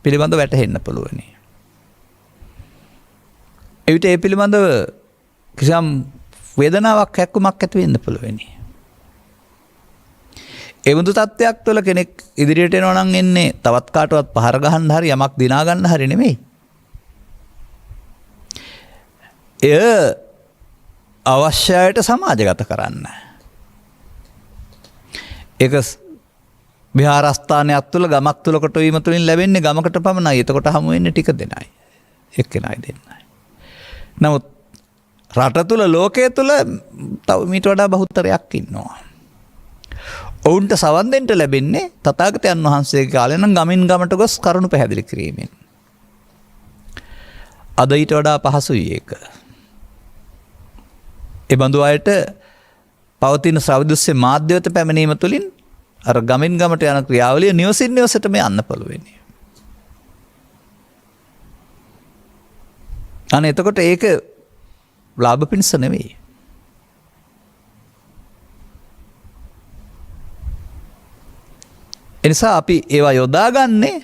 පිළිබඳව වැටහෙන්න පුළුවනි. එවිට ඒ පිළිබඳව කිසියම් වේදනාවක් හැක්කුමක් ඇති වෙන්න පුළුවනි. ඒ වුදු තත්ත්වයක් තුළ කෙනෙක් ඉදිරියට එනවා නම් එන්නේ තවත් කාටවත් පහර ගහන්න හරි යමක් දිනා ගන්න හරි නෙමෙයි. එය අවශ්‍යයට සමාජගත කරන්න. ඒක විහාරස්ථානයක් තුළ ගමක් තුළ කොටවීම තුළින් ලැබෙන්නේ ගමකට පමණයි. එතකොට හමු වෙන්නේ ටික දෙනයි. එක්කෙනයි දෙන්නයි. නමුත් රට තුළ ලෝකයේ තුළ තව මීට වඩා බහුතරයක් ඉන්නවා. ඔවුන්ට සවන් දෙන්න ලැබෙන්නේ තථාගතයන් වහන්සේගේ කාලේ නම් ගමින් ගමට ගොස් කරුණු පැහැදිලි කිරීමෙන්. අද ඊට වඩා පහසුයි ඒක. ඒ බඳු අයට පවතින ශ්‍රවදස්සේ මාධ්‍ය වෙත පැමිණීම තුළින් අර ගමින් ගමට යන ක්‍රියාවලිය නිවසින් නිවසටම යන්න පුළුවනි. අනේ එතකොට ඒක ලාභ පිණිස නෙවෙයි. එනිසා අපි ඒවා යොදාගන්නේ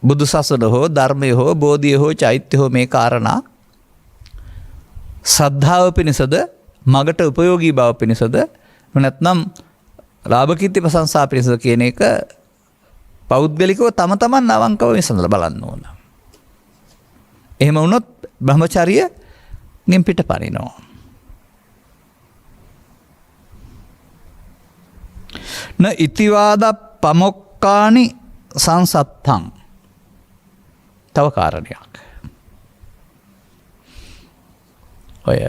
බුදු සසුන හෝ ධර්මය හෝ බෝධිය හෝ චෛත්‍ය හෝ මේ කාරණා සද්ධාව පිණිසද මගට උපයෝගී බව පිණිසද නැත්නම් ලාභ කීර්ති ප්‍රශංසා පිණිසද කියන එක පෞද්ගලිකව තම තමන් අවංකව විසඳලා බලන්න ඕන. එහෙම වුණොත් බ්‍රහ්මචර්යයෙන් පිටපරිනවා. න ඉතිවාද පමොක්කානි සංසත්තං. තව කාරණයක්. ඔය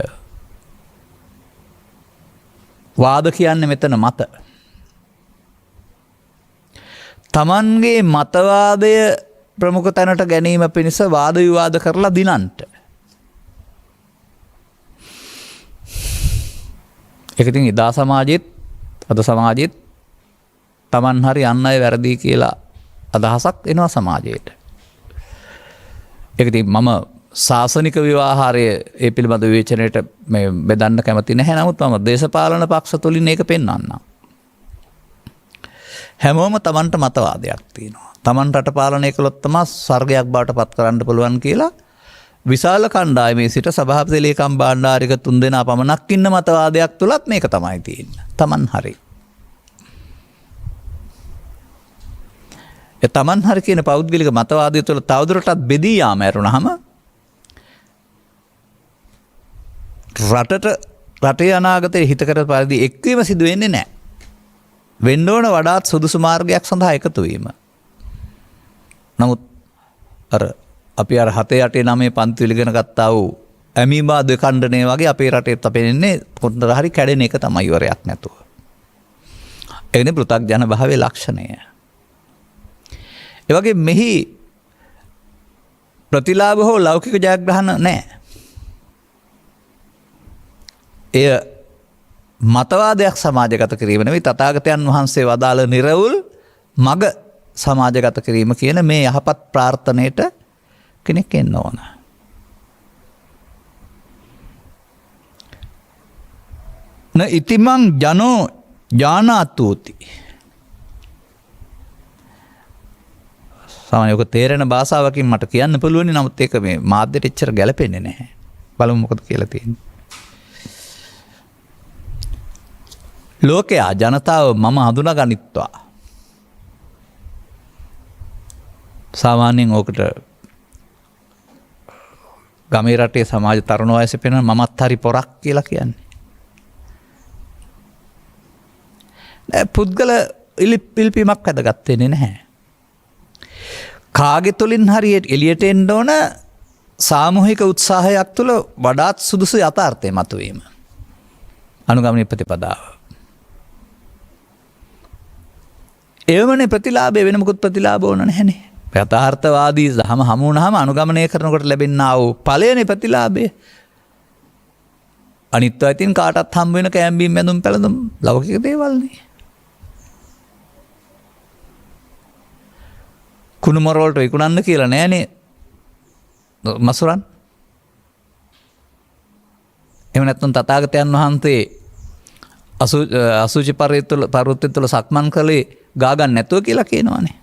වාද කියන්නේ මෙතන මත. තමන්ගේ මතවාදය ප්‍රමුඛ තැනට ගැනීම පිණිස වාද විවාද කරලා දිනන්ට. ඒක ඉතින් එදා සමාජෙත් අද සමාජෙත් තමන් හරි අන් අය වැරදි කියලා අදහසක් එනවා සමාජයට. ඒක ඉතින් මම ශාසනික විවාහාරය ඒ පිළිබඳ විවේචනයට මේ බෙදන්න කැමති නැහැ. නමුත් මම දේශපාලන පක්ෂ තුලින් ඒක පෙන්වන්නම්. හැමෝම තමන්ට මතවාදයක් තියෙනවා. තමන් රට පාලනය කළොත් තමයි ස්වර්ගයක් බවට පත් කරන්න පුළුවන් කියලා විශාල කණ්ඩායමේ සිට සභාපති ලේකම් බණ්ඩාරික 3 දෙනා පමණක් ඉන්න මතවාදයක් තුලත් මේක තමයි තියෙන්නේ. තමන් හරි. ඒ තමන් හරි කියන පෞද්ගලික මතවාදය තුළ තවදුරටත් බෙදී යාම ඇරුණාම රටේ අනාගතයේ හිතකර පරිදි එක්වීම සිදු වෙන්නේ නැහැ. වෙන්න ඕන වඩාත් සුදුසු මාර්ගයක් සඳහා එකතු වීම. නමුත් අර අපි අර 7 8 9 පන්තිවල ඉගෙන ගත්තා වූ ඇමීබා දෙකණ්ඩනය වගේ අපේ රටේ තපෙන්නේ කොතනද හරි කැඩෙන එක තමයි ඉවරයක් නැතුව. ඒකනේ පෘථග්ජන භාවයේ ලක්ෂණය. ඒ වගේ මෙහි ප්‍රතිලාභ හෝ ලෞකික ජයග්‍රහණ නැහැ. එය මතවාදයක් සමාජගත කිරීම නෙවෙයි තථාගතයන් වහන්සේ වදාළ නිර්වුල් මග සමාජගත කිරීම කියන මේ යහපත් ප්‍රාර්ථනයට කෙනෙක් එන්න ඕන. න ඉතිමං ජනෝ ඥානාතුති. සාමාන්‍යව තේරෙන භාෂාවකින් මට කියන්න පුළුවන් නමුත් ඒක මේ මාධ්‍යට එච්චර ගැලපෙන්නේ නැහැ. බලමු මොකද කියලා තියෙන්නේ. ලෝකයා ජනතාව මම හඳුනාගනිත්වා. සාමාන්‍යයෙන් ඕකට ගමේ රටේ සමාජ තරුණ වයසේ පෙනෙන මමත් හරි පොරක් කියලා කියන්නේ. පුද්ගල ඉල්පීමක් වැදගත් වෙන්නේ නැහැ. කාගේ තුලින් හරි එළියට එන්න ඕන සාමූහික උත්සාහයක් තුළ වඩාත් සුදුසු යථාර්ථය මතුවීම. අනුගමනීය ප්‍රතිපදාව. එවමනේ ප්‍රතිලාභය වෙන මොකුත් ප්‍රතිලාභ ඕන නැහැනේ. යථාර්ථවාදී දහම හමු වුණාම අනුගමනය කරනකොට ලැබෙනා වූ ඵලයනේ ප්‍රතිලාභය. අනිත් අයිතින් කාටත් හම් වෙන කැම්බීම් මැදුම් පැලඳුම් ලෞකික දේවල්නේ. කුණුමර වලට විකුණන්න කියලා නෑනේ මසුරන්. එහෙම නැත්නම් තථාගතයන් වහන්සේ අසුචි පර්වතය තුළ සක්මන් කළේ ගා ගන්න නැතුව කියලා කියනවානේ.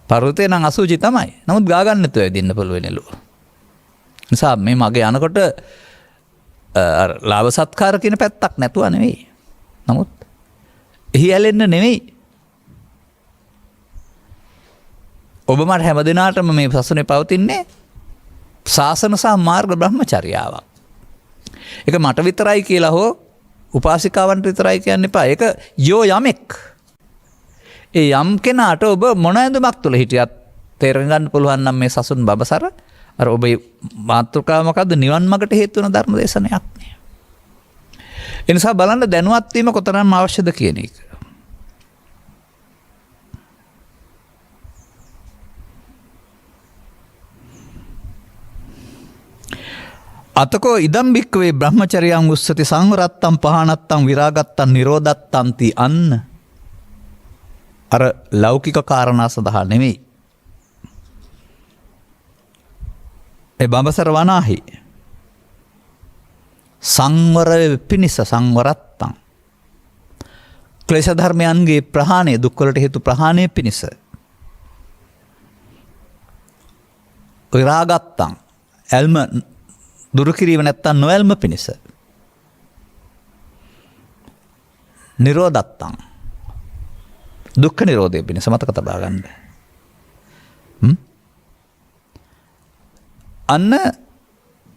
පර්වතේ නම් අසුචි තමයි. නමුත් ගා ගන්න නැතුව ඇදින්න පුළුවන්ලු. නිසා මේ මගේ යනකොට ලාභ සත්කාර කියන පැත්තක් නැතුව නෙවෙයි. නමුත් එහි ඇලෙන්න නෙවෙයි. ඔබ මට හැම දිනාටම මේ සසුනේ පවතින්නේ ශාසන සහ මාර්ග බ්‍රහ්මචර්යාවක්. ඒක මට විතරයි කියලා හෝ උපාසිකාවන්ට විතරයි කියන්න එපා. ඒක යෝ යමෙක්. ඒ යම් කෙනාට ඔබ මොන ඇඳුමක් තුල හිටියත් තේරුම් ගන්න පුළුවන් නම් මේ සසුන් බබසර අර ඔබේ මාතෘකාව මොකද්ද නිවන් මාර්ගට හේතු වෙන ධර්ම දේශනයක් නේ. ඒ නිසා බලන්න දැනුවත් වීම කොතරම් අවශ්‍යද කියන එක. අතකෝ ඉදම් භික්කවේ බ්‍රහ්මචර්යං උස්සති සංවරත්තම් පහනත්තම් විරාගත්තම් නිරෝධත්තන්ති අන්න අර ලෞකික කාරණා සඳහා නෙමෙයි. ඒ බඹසර වනාහි සංවර පිණිස සංවරත්තම් ක්ලේශ ධර්මයන්ගේ ප්‍රහාණය දුක්වලට හේතු ප්‍රහාණය පිණිස විරාගත්තම් ඇල්ම දුරු කිරීම නැත්තම් නොඇල්ම පිණිස නිරෝධත්තම් දුක්ඛ නිරෝධය පිණිස මතක තබා ගන්න. අන්න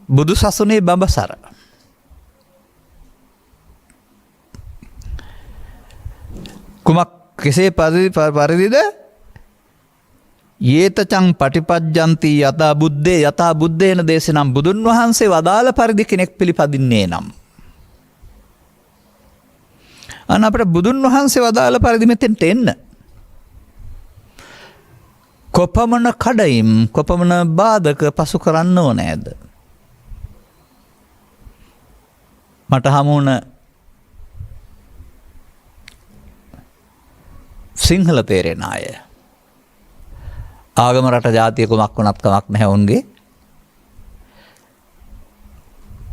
බුදු සසුනේ බඹසර කුමක් කෙසේ පරිදිද යේතචං පටිපජ්ජන්ති යතා බුද්දේ යතා බුද්දේන දේශනම් බුදුන් වහන්සේ වදාළ පරිදි කෙනෙක් පිළිපදින්නේ නම් අන්න අපිට බුදුන් වහන්සේ වදාළ පරිදි මෙතෙන්ට එන්න කොපමණ කඩයිම් කොපමණ බාධක පසු කරන්න ඕනෑද? මට හමුවන සිංහල තේරෙන අය ආගම රට ජාතිය කුමක් වුණත් කමක් නැහැ උන්ගේ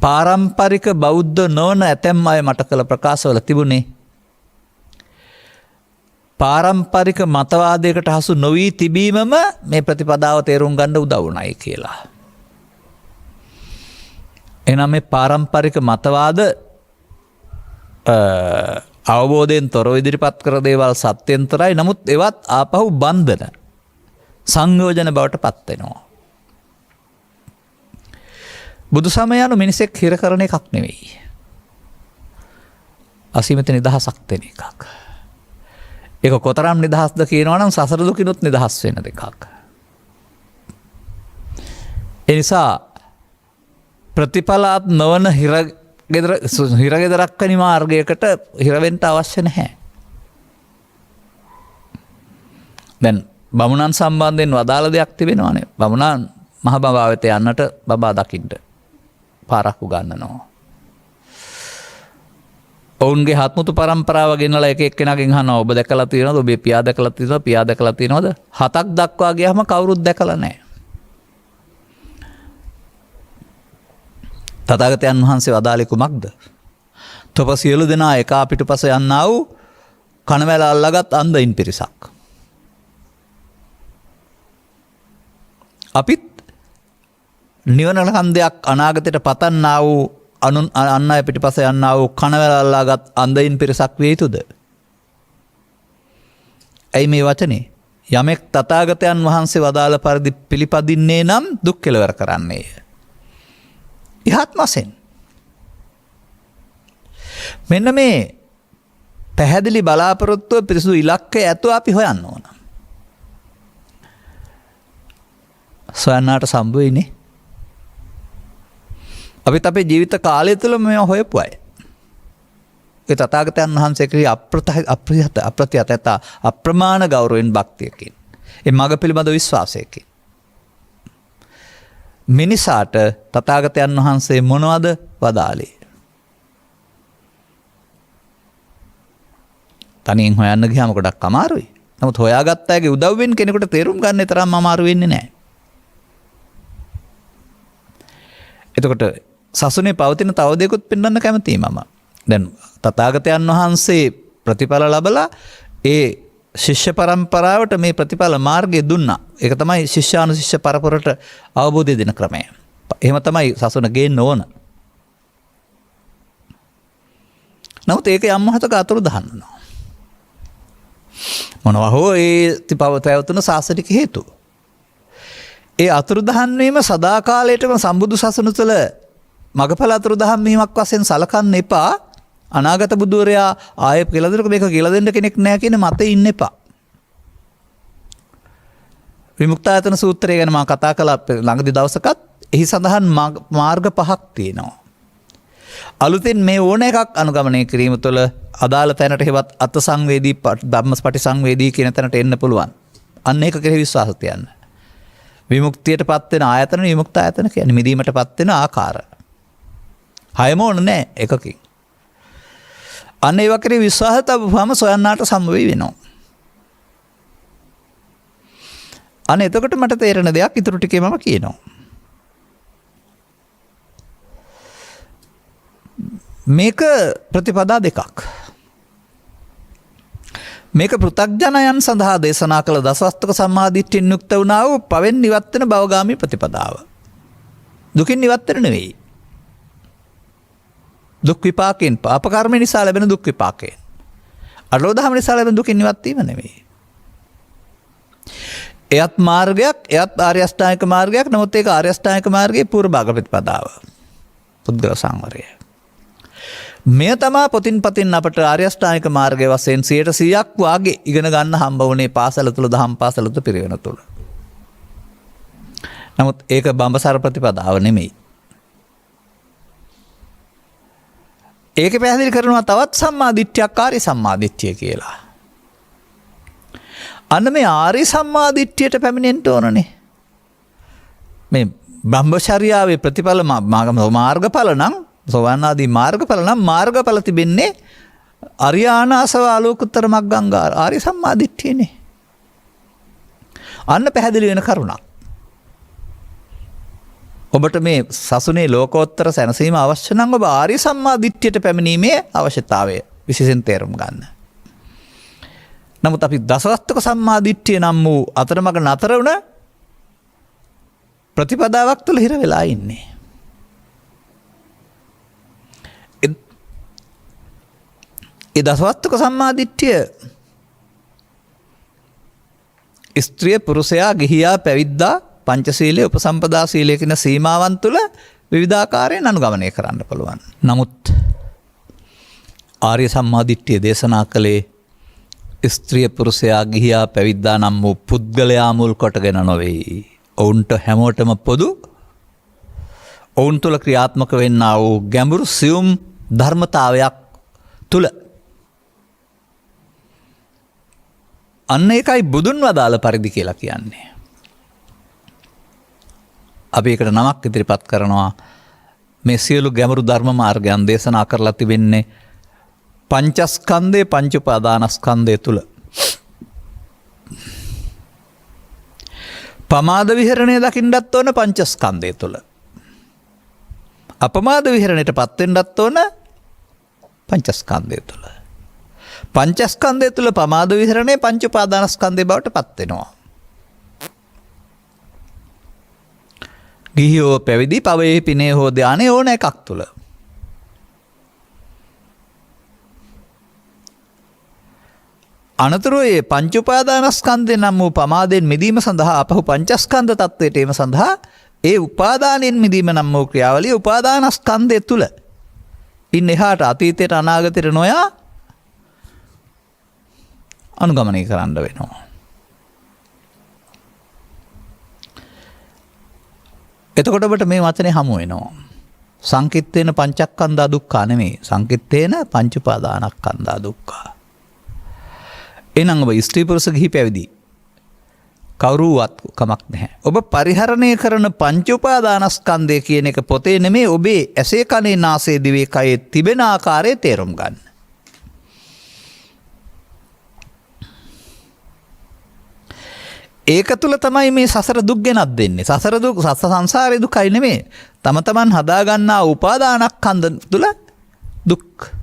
පාරම්පරික බෞද්ධ නොවන ඇතැම් අය මට කළ ප්‍රකාශවල තිබුණේ පාරම්පරික මතවාදයකට හසු නොවී තිබීමම මේ ප්‍රතිපදාව තේරුම් ගන්න උදව් වුණයි කියලා. එහෙනම් මේ පාරම්පරික මතවාද අවබෝධයෙන් තොරව ඉදිරිපත් කර දේවල් සත්‍යෙන්තරයි. නමුත් ඒවත් ආපහු බන්ධන සංයෝජන බවට පත් වෙනවා. බුදු සමය යනු මිනිසෙක් හිර කරන එකක් නෙවෙයි. අසීමිත නිදහසක් දෙන එකක්. ඒක කොතරම් නිදහස්ද කියනවා නම් සසර දුකිනුත් නිදහස් වෙන දෙකක්. ඒ නිසා ප්‍රතිඵලාත් නොවන හිරගෙදරක් වැනි මාර්ගයකට හිරවෙන්න අවශ්‍ය නැහැ. දැන් බමුණන් සම්බන්ධයෙන් වදාළ දෙයක් තිබෙනවානේ. බමුණන් මහ බඹා වෙත යන්නට බබා දකින්න පාරක් උගන්වනවා. ඔවුන්ගේ හත්මුතු පරම්පරාව ගෙනලා එක එක්කෙනාගෙන් අහනවා ඔබ දැකලා තියෙනවද? ඔබේ පියා දැකලා තියෙනවද? පියා දැකලා තියෙනවද? 7ක් දක්වා ගියාම කවුරුත් දැකලා නැහැ. තථාගතයන් වහන්සේ වදාළේ කුමක්ද? තොප සියලු දෙනා එක පිටුපස යන්නා වූ කණවැල අල්ලාගත් අන්ධයින් පිරිසක්. අපිත් නිවන කන්දයක් අනාගතයට පතන්නා වූ අන්න අය පිටිපස යන්නා වූ කණවැල අල්ලාගත් අන්ධයින් පිරිසක් විය යුතුද? ඇයි මේ වචනේ? යමෙක් තථාගතයන් වහන්සේ වදාළ පරිදි පිළිපදින්නේ නම් දුක් කෙලවර කරන්නේය. ඉහත්මසෙන්. මෙන්න මේ පැහැදිලි බලාපොරොත්තුව පිරිසුදු ඉලක්කය ඇතුව අපි හොයන්න ඕන. සොයන්නාට සම්බ වෙන්නේ. අපිත් අපේ ජීවිත කාලය තුළ මේ හොයපු අය. ඒ තථාගතයන් වහන්සේ කෙරෙහි අප්‍රතිහත අප්‍රමාණ ගෞරවයෙන් භක්තියකින්. ඒ මඟ පිළිබඳ විශ්වාසයකින්. මිනිසාට තථාගතයන් වහන්සේ මොනවද වදාළේ? තනියෙන් හොයන්න ගියාම ගොඩක් අමාරුයි. නමුත් හොයාගත්ත අයගේ උදව්වෙන් කෙනෙකුට තේරුම් ගන්න තරම් අමාරු වෙන්නේ නැහැ. එතකොට සසුනේ පවතින තව දෙයක්ත් පෙන්වන්න කැමතියි මම. දැන් තථාගතයන් වහන්සේ ප්‍රතිඵල ලැබලා ඒ ශිෂ්‍ය පරම්පරාවට මේ ප්‍රතිඵල මාර්ගය දුන්නා. ඒක තමයි ශිෂ්‍යානුශිෂ්‍ය පරපුරට අවබෝධය දෙන ක්‍රමය. එහෙම තමයි සසුන ගේන්න ඕන. නමුත් ඒක යම් මොහොතක අතුරුදහන් වෙනවා. මොනවා හෝ ඒ පැවතුන සාසනික හේතු. ඒ අතුරුදහන් වීම සදාකාලයටම සම්බුදු සසුන තුළ මගඵල අතුරුදහන් වීමක් වශයෙන් සලකන්න එපා. අනාගත බුදුවරයා ආයෙ කියලා දෙනකොට මේක කියලා දෙන්න කෙනෙක් නැහැ කියන මතේ ඉන්න එපා. විමුක්තායතන සූත්‍රය ගැන මම කතා කළා ළඟදී දවසකත්. එහි සඳහන් මාර්ග 5ක් තියෙනවා. අලුතෙන් මේ ඕන එකක් අනුගමනය කිරීම තුළ අදාළ තැනට හෙවත් අත් සංවේදී ධම්මපටි සංවේදී කියන තැනට එන්න පුළුවන්. අන්න ඒක කෙරෙහි විශ්වාස තියන්න. විමුක්තියටපත් වෙන ආයතන විමුක්ත ආයතන කියන්නේ මිදීමටපත් වෙන ආකාර. හයම ඕන නැහැ එකකින්. අන්න ඒ වගේ විශ්වාස තබවම සොයන්නාට සම්බ වෙනවා. අන්න එතකොට මට තේරෙන දෙයක් ඉතුරු ටිකේ මම කියනවා. මේක ප්‍රතිපදා දෙකක්. මේක පෘථග්ජනයන් සඳහා දේශනා කළ දසවස්තුක සම්මාදිට්ඨියෙන් යුක්ත වුණා වූ පවෙන් නිවත් වෙන භවගාමී ප්‍රතිපදාව. දුකින් නිවත් වෙන නෙවෙයි. දුක් විපාකයෙන් පාප කර්ම නිසා ලැබෙන දුක් විපාකයෙන්. අලෝදහම නිසා ලැබෙන දුකින් නිවත් වීම නෙවෙයි. එයත් මාර්ගයක්, එයත් ආර්ය අෂ්ටාංගික මාර්ගයක්. නමුත් ඒක ආර්ය අෂ්ටාංගික මාර්ගයේ පූර්ව භාග ප්‍රතිපදාව. පුද්ගල සංවරය. මෙය තමා පොතින් පතින් අපට ආර්ය අෂ්ටාංගික මාර්ගයේ වශයෙන් 100%ක් වාගේ ඉගෙන ගන්න හම්බ වුණේ පාසල තුල දහම් පාසල තුල පිරිවෙන තුල. නමුත් ඒක බඹසර ප්‍රතිපදාව නෙමෙයි. ඒකේ පැහැදිලි කරනවා තවත් සම්මාදිට්ඨියක් ආර්ය සම්මාදිට්ඨිය කියලා. අන්න මේ ආර්ය සම්මාදිට්ඨියට පැමිණෙන්න ඕනනේ. මේ බ්‍රහ්මචර්යාවේ ප්‍රතිඵල මාර්ගඵල නම් සෝවාන් ආදී මාර්ගඵල නම් මාර්ගඵල තිබෙන්නේ අරියානාසව ආලෝකුත්තර මග්ගංගාර ආර්ය සම්මාදිට්ඨියනේ. අන්න පැහැදිලි වෙන කරුණක්. ඔබට මේ සසුනේ ලෝකෝත්තර සැනසීම අවශ්‍ය නම් ඔබ ආර්ය සම්මාදිට්ඨියට පැමිණීමේ අවශ්‍යතාවය විශේෂයෙන් තේරුම් ගන්න. නමුත් අපි දසවස්තුක සම්මාදිට්ඨිය නම් වූ අතරමඟ නතර වුණ ප්‍රතිපදාවක් තුළ හිර වෙලා ඉන්නේ. ඒ දසවස්තුක සම්මාදිට්ඨිය ස්ත්‍රිය පුරුෂයා ගිහියා පැවිද්දා පංචශීලයේ උපසම්පදා සීලයේ කියන සීමාවන් තුළ විවිධාකාරයෙන් අනුගමනය කරන්න පුළුවන්. නමුත් ආර්ය සම්මාදිට්ඨිය දේශනා කළේ ස්ත්‍රිය පුරුෂයා ගිහියා පැවිද්දා නම් වූ පුද්ගලයා මුල් කොටගෙන නොවේ. ඔවුන්ට හැමෝටම පොදු ඔවුන් තුළ ක්‍රියාත්මක වෙන්නා වූ ගැඹුරු සියුම් ධර්මතාවයක් තුළ. අන්න ඒකයි බුදුන් වදාළ පරිදි කියලා කියන්නේ. අපි ඒකට නමක් ඉදිරිපත් කරනවා. මේ සියලු ගැඹුරු ධර්ම මාර්ගයන් දේශනා කරලා තිබෙන්නේ පංචස්කන්ධය පංච උපාදානස්කන්ධය තුල. පමාද විහරණය දකින්නත් ඕන පංචස්කන්ධය තුල. අපමාද විහරණයටපත් වෙන්නත් ඕන පංචස්කන්ධය තුල. පංචස්කන්ධය තුල පමාද විහරණය පංච උපාදානස්කන්ධය බවට පත් වෙනවා. ගිහියෝ පැවිදි පවේ පිනේ හෝ ධානය ඕන එකක් තුල. අනතුරු ඒ පංච උපාදානස්කන්ධය නම් වූ පමාදයෙන් මිදීම සඳහා අපහු පංචස්කන්ධ තත්වයට ඒම සඳහා ඒ උපාදානයෙන් මිදීම නම් වූ ක්‍රියාවලිය උපාදානස්කන්ධය තුල ඉන් එහාට අතීතයට අනාගතයට නොයා අනුගමනය කරන්න වෙනවා. එතකොට ඔබට මේ වචනේ හමු වෙනවා. සංකිට්ඨේන පංචස්කන්ධා දුක්ඛා නෙමෙයි. සංකිට්ඨේන පංච උපාදානස්කන්ධා දුක්ඛා. එනම් ඔබ ස්ත්‍රී පුරුෂ ගිහි පැවිදි කවුරුවත් කමක් නැහැ. ඔබ පරිහරණය කරන පංච උපාදානස්කන්ධය කියන එක පොතේ නෙමෙයි ඔබේ ඇසේ කනේ නාසයේ දිවේ කයේ තිබෙන ආකාරය තේරුම් ගන්න. ඒක තුල තමයි මේ සසර දුක් ගෙනත් දෙන්නේ. සසර දුක් සංසාරේ දුකයි නෙමෙයි. තම තමන් හදාගන්නා උපාදානස්කන්ධ තුල දුක්.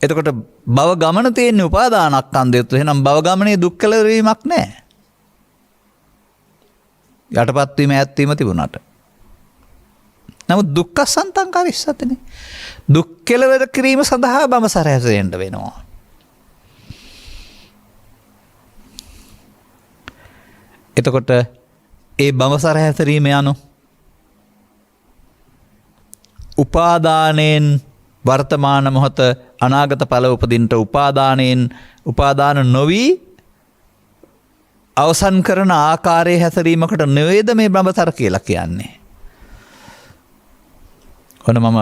එතකොට භව ගමන තියෙන උපාදානස්කන්ධය තුළ එහෙනම් භව ගමනේ දුක් කෙලවර වීමක් නැහැ. යටපත් වීම ඈත් වීම තිබුණාට. නමුත් දුක්ඛ සන්තං කරිස්සතනේ. දුක් කෙලවර කිරීම සඳහා බඹසර හැසිරෙන්න වෙනවා. එතකොට ඒ බඹසර හැසිරීම යනු උපාදානෙන් වර්තමාන මොහොත අනාගත ඵල උපදින්නට උපාදාන නොවි අවසන් කරන ආකාරයේ හැසිරීමකට නෙවෙයිද මේ බඹසර කියලා කියන්නේ. ඔන්න මම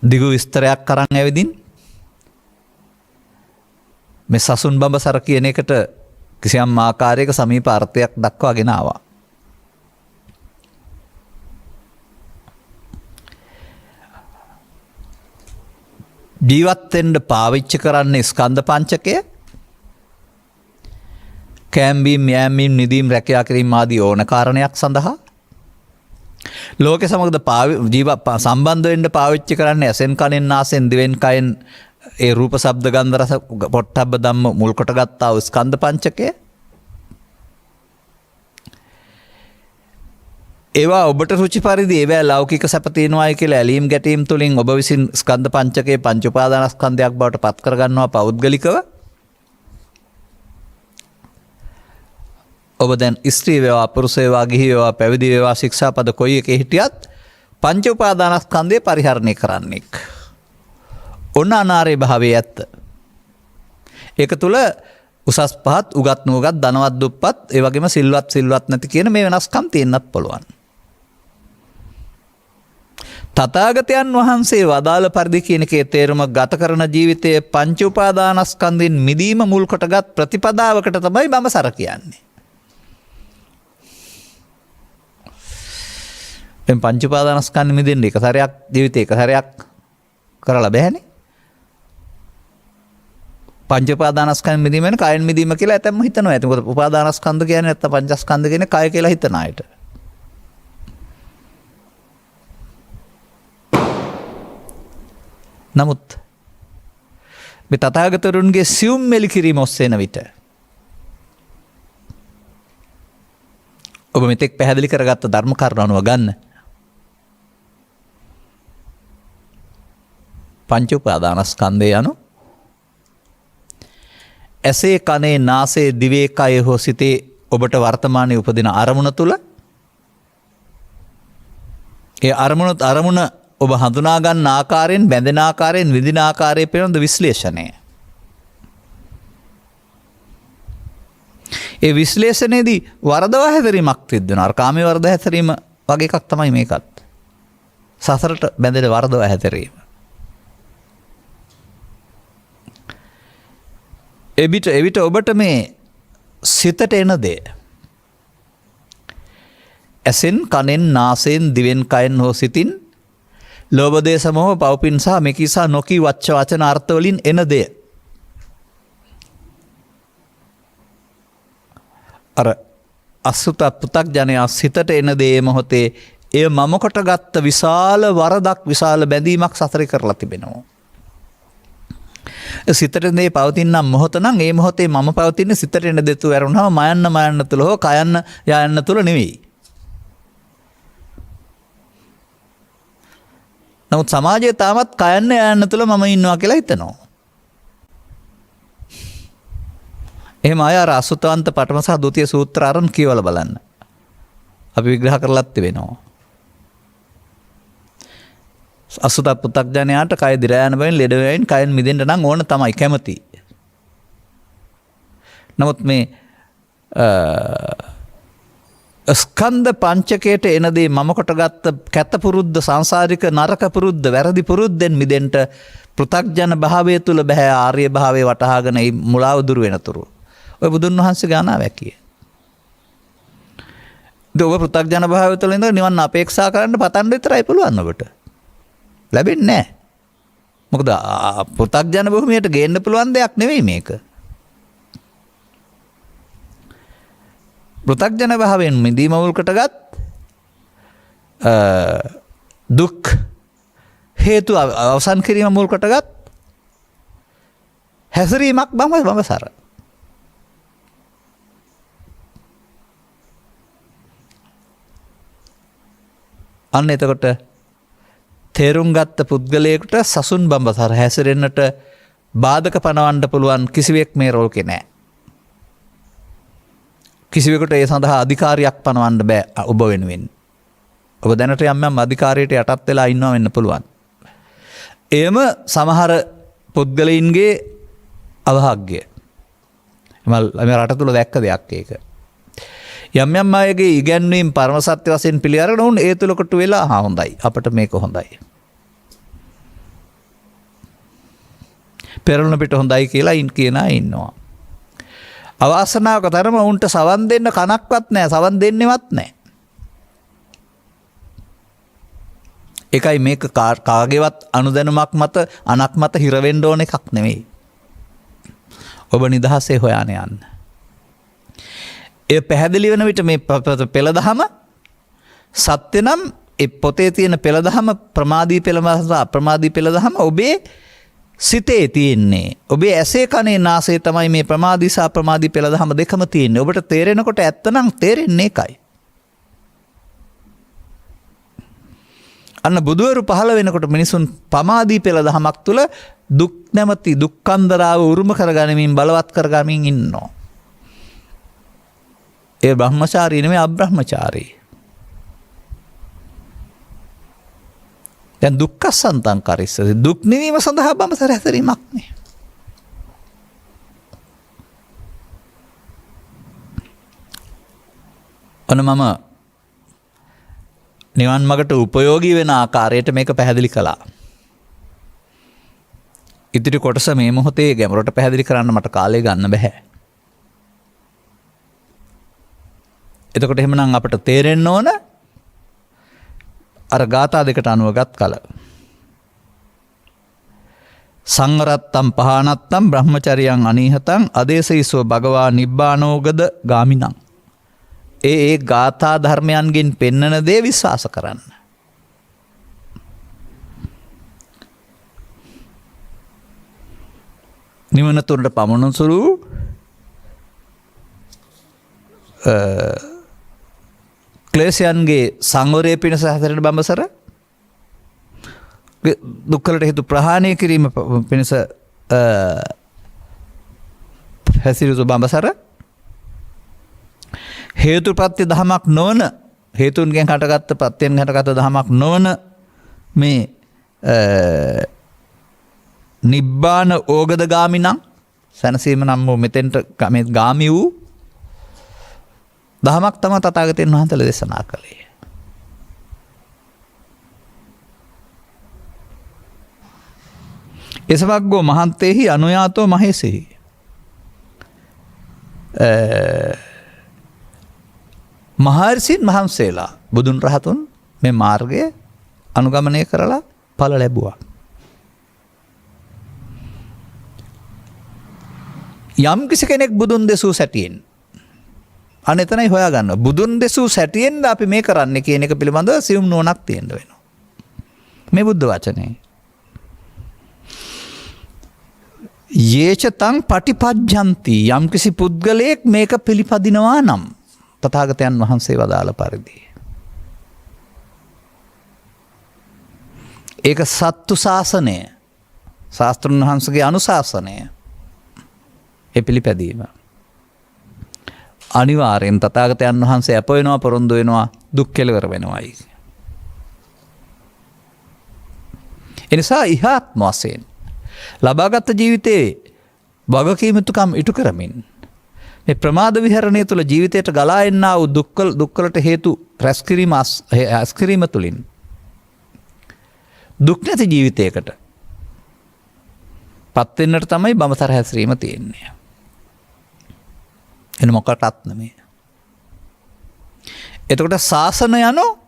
දිගු විස්තරයක් අරන් ඇවිදින් මේ සසුන් බඹසර කියන එකට කිසියම් ආකාරයක සමීප අර්ථයක් දක්වාගෙන ආවා. ජීවත් වෙන්න පාවිච්චි කරන්නේ ස්කන්ධ පංචකය. කැම්බීම් යෑමීම් නිදීම් රැකියා කිරීම ආදී ඕන කාරණයක් සඳහා ලෝක සමග සම්බන්ධ වෙන්න පාවිච්චි කරන්නේ ඇසෙන් කනෙන් නාසෙන් දිවෙන් කයෙන් ඒ රූප ශබ්ද ගන්ධ රස පොට්ටබ්බ ධම්ම මුල් කොට ගත්තා වූ ස්කන්ධ පංචකය. ඒවා ඔබට රුචි පරිදි ඒවා ලෞකික සැප තියෙනවායි කියලා ඇලීම් ගැටීම් තුලින් ඔබ විසින් ස්කන්ධ පංචකයේ පංච උපාදානස්කන්ධයක් බවට පත් කරගන්නවා පෞද්ගලිකව. ඔබ දැන් ස්ත්‍රී වේවා පුරුෂ වේවා ගිහි වේවා පැවිදි වේවා ශික්ෂාපද කොයි එකේ හිටියත් පංච උපාදානස්කන්ධය පරිහරණය කරන්නේ. ඔන්න අනාර්ය භාවයේ ඇත්ත. ඒක තුල උසස් පහත් උගත් නුවගත් ධනවත් දුප්පත් ඒ වගේම සිල්වත් නැති කියන මේ වෙනස්කම් තියෙන්නත් පුළුවන්. තථාගතයන් වහන්සේ වදාළ පරිදි කියන එකේ තේරුම ගත කරන ජීවිතයේ පංච උපාදානස්කන්ධෙන් මිදීම මුල් කොටගත් ප්‍රතිපදාවකට තමයි බඹසර කියන්නේ. දැන් පංච උපාදානස්කන්ධ මිදෙන්න එක සැරයක් ජීවිතේ එක සැරයක් කරලා බෑනේ. පංච උපාදානස්කන්ධ මිදීම වෙන කයෙන් මිදීම කියලා ඇතැම්ම හිතනවා. ඒක මොකද උපාදානස්කන්ධ කියන්නේ නැත්නම් පංචස්කන්ධ කියන්නේ කය කියලා හිතන අයට. නමුත් මේ තථාගතරුන්ගේ සියුම් මෙලි කිරීම ඔස්සේන විට ඔබ මෙතෙක් පැහැදිලි කරගත්ත ධර්ම කරුණාව ගන්න. පංච උපාදානස්කන්ධය යනු ඇසේ කනේ නාසයේ දිවේ කයේ හෝ සිතේ ඔබට වර්තමානයේ උපදින අරමුණ තුල ඒ අරමුණ ඔබ හඳුනා ගන්න ආකාරයෙන් බැඳෙන ආකාරයෙන් විඳින ආකාරය පිළිබඳ විශ්ලේෂණය. ඒ විශ්ලේෂණයේදී වරදවා හැසිරීමක් සිද්ධ වෙනවා. අර කාමයේ වරද හැසිරීම වගේ එකක් තමයි මේකත්. සසරට බැඳෙන වරදවා හැසිරීම. එවිට ඔබට මේ සිතට එන දේ ඇසෙන් කනෙන් නාසයෙන් දිවෙන් කයෙන් හෝ සිතින් ලෝභ දේශ මොහ පව්පින් සහ මෙකී සහ නොකී වචන අර්ථ වලින් එන දේ අර අසුත පුතග්ජනයා සිතට එන දේ මොහොතේ එය මම කොට ගත්ත විශාල වරදක් විශාල බැඳීමක් සසරේ කරලා තිබෙනවා. සිතට දේ පවතිනම් මොහොත නම් ඒ මොහොතේ මම පවතින සිතට එන දෙතු වැරුණාම මයන්න තුල හෝ කයන්න යන්න තුල නෙවෙයි. නමුත් සමාජයේ තාමත් කයන්න යන්න තුල මම ඉන්නවා කියලා හිතනවා. එහෙම අය අර අසුතවන්ත පඨම සහ ဒုတိ ය සූත්‍ර අරන් කියවලා බලන්න. අපි විග්‍රහ කරලත් තිබෙනවා. අසුත පුතග්ජනයාට කය දි รา යන බැවින් ලෙඩ වෙමින් කයෙන් මිදෙන්න නම් ඕන තමයි කැමති. නමුත් මේ ස්කන්ධ පංචකයට එන දේ මම කොට ගත්ත කැත පුරුද්ද සංසාරික නරක පුරුද්ද වැරදි පුරුද්දෙන් මිදෙන්න පෘථග්ජන භාවය තුල බෑ ආර්ය භාවය වටහාගෙන ඒ මුලාව දුර වෙනතුරු ඔය බුදුන් වහන්සේ ගානා වැකිය. ඔබ පෘථග්ජන භාවය තුල ඉඳලා නිවන් අපේක්ෂා කරන්න පතන්න විතරයි පුළුවන් ඔබට. ලැබෙන්නේ නැහැ. මොකද පෘථග්ජන භූමියට ගේන්න පුළුවන් දෙයක් නෙවෙයි මේක. පෘථග්ජන භාවයෙන් මිදීම මුල් කොටගත් දුක් හේතු අවසන් කිරීම මුල් කොටගත් හැසිරීමක් බඹසර. අන්න එතකොට තේරුම් ගත්ත පුද්ගලයෙකුට සසුන් බඹසර හැසිරෙන්නට බාධක පනවන්න පුළුවන් කිසිවෙක් මේ රෝල්කේ නැහැ. කිසිවෙකුට ඒ සඳහා අධිකාරියක් පනවන්න බෑ ඔබ වෙනුවෙන්. ඔබ දැනට යම් අධිකාරියට යටත් වෙලා ඉන්නවා වෙන්න පුළුවන්. එයම සමහර පුද්ගලයින්ගේ අවහාග්‍ය. එම රට තුල දැක්ක දෙයක් ඒක. යම් අයගේ ඉගැන්වීම් පරම සත්‍ය වශයෙන් පිළි අරගෙන උන් ඒ තුල කොටු වෙලා හොඳයි. අපිට මේක හොඳයි. පෙරළුණ පිට හොඳයි කියලා කියනා ඉන්නවා. අවාසනාවක තරම උන්ට සවන් දෙන්න කනක්වත් නැහැ. සවන් දෙන්නෙවත් නැහැ. ඒකයි මේක කාගේවත් අනුදැනුමක් මත අනක් මත හිර වෙන්න ඕන එකක් නෙවෙයි. ඔබ නිදහසේ හොයාන යන්න. ඒ පැහැදිලි වෙන විට මේ පෙළ දහම සත්‍ය නම් ඒ පොතේ තියෙන පෙළ දහම ප්‍රමාදී පෙළ සහ අප්‍රමාදී පෙළ දහම ඔබේ සිතේ තියෙන්නේ. ඔබේ ඇසේ කනේ නාසයේ තමයි මේ ප්‍රමාදී සහ අප්‍රමාදී පෙළ දහම දෙකම තියෙන්නේ. ඔබට තේරෙනකොට ඇත්ත නම් තේරෙන්නේ ඒකයි. අන්න බුදුවරු පහළ වෙනකොට මිනිසුන් පමාදී පෙළ දහමක් තුල දුක් නැමැති දුක්ඛන්දරාව උරුම කරගනිමින් බලවත් කරගමින් ඉන්නවා. ඒ බ්‍රහ්මචාරී නෙමෙයි අබ්‍රහ්මචාරී. දැන් දුක්ඛසන්තං කරිස්සති දුක් නිවීම සඳහා බඹසර හැසිරීමක් නේ. ඔන්න මම නිවන් මාර්ගට උපයෝගී වෙන ආකාරයට මේක පැහැදිලි කළා. ඉදිරි කොටස මේ මොහොතේ ගැඹුරට පැහැදිලි කරන්න මට කාලය ගන්න බෑ. එතකොට එහෙමනම් අපිට තේරෙන්න ඕන අර ගාථා දෙකට අනුවගත් කල සංවරත්තම් පහනත්තම් බ්‍රහ්මචරියං අනීහතං අදේශීසෝ භගවා නිබ්බානෝගද ගාමිනං. ඒ ගාථා ධර්මයන්ගෙන් පෙන්නන දේ විශ්වාස කරන්න. නිවන තුරට පමුණුන සුළු ක්ලේශයන්ගේ සංවරය පිණිස හැසිරෙන බඹසර දුක්වලට හේතු ප්‍රහාණය කිරීම පිණිස හැසිරෙන බඹසර හේතුප්‍රත්‍ය දහමක් නොවන හේතුන්ගෙන් හටගත්ත ප්‍රත්‍යයෙන් හටගත්ත දහමක් නොවන මේ නිබ්බාන ඕගද ගාමිනං සැනසීම නම් වූ මෙතෙන්ට මේ ගාමි වූ දහමක් තමයි තථාගතයන් වහන්සේ දේශනා කළේ. එසවග්ගෝ මහන්තේහි අනුයාතෝ මහේසෙහි. මහර්ෂීන් වහන්සේලා බුදුන් රහතුන් මේ මාර්ගය අනුගමනය කරලා ඵල ලැබුවා. යම් කිසි කෙනෙක් බුදුන් දෙසූ සැටියෙන් අන්න එතනයි හොයාගන්න. බුදුන් දෙසූ සැටියෙන්ද අපි මේ කරන්නේ කියන එක පිළිබඳව සියුම් නුවණක් තියෙන්න වෙනවා. මේ බුද්ධ වචනේ. යේචතං පටිපජ්ජಂತಿ යම් කිසි පුද්ගලයෙක් මේක පිළිපදිනවා නම් තථාගතයන් වහන්සේ වදාළ පරිදි ඒක සත්තු ශාසනය ශාස්ත්‍රඥ වහන්සේගේ අනුශාසනය ඒ පිළිපැදීම අනිවාර්යෙන් තථාගතයන් වහන්සේ අප වෙනවා පොරොන්දු වෙනවා දුක් කෙලවර වෙනවායි. එනිසා ඉහාත්ම වශයෙන් ලබාගත් ජීවිතයේ වගකීමතුකම් ඉටු කරමින් මේ ප්‍රමාද විහරණය තුළ ජීවිතයට ගලා එන්නා වූ දුක්වලට හේතු රැස්කිරීම තුළින් දුක් නැති ජීවිතයකට පත්වෙන්නට තමයි බඹසර හැසිරීම තියෙන්නේ. එන මොකටත් නෙමෙයි. එතකොට ශාසන යනෝ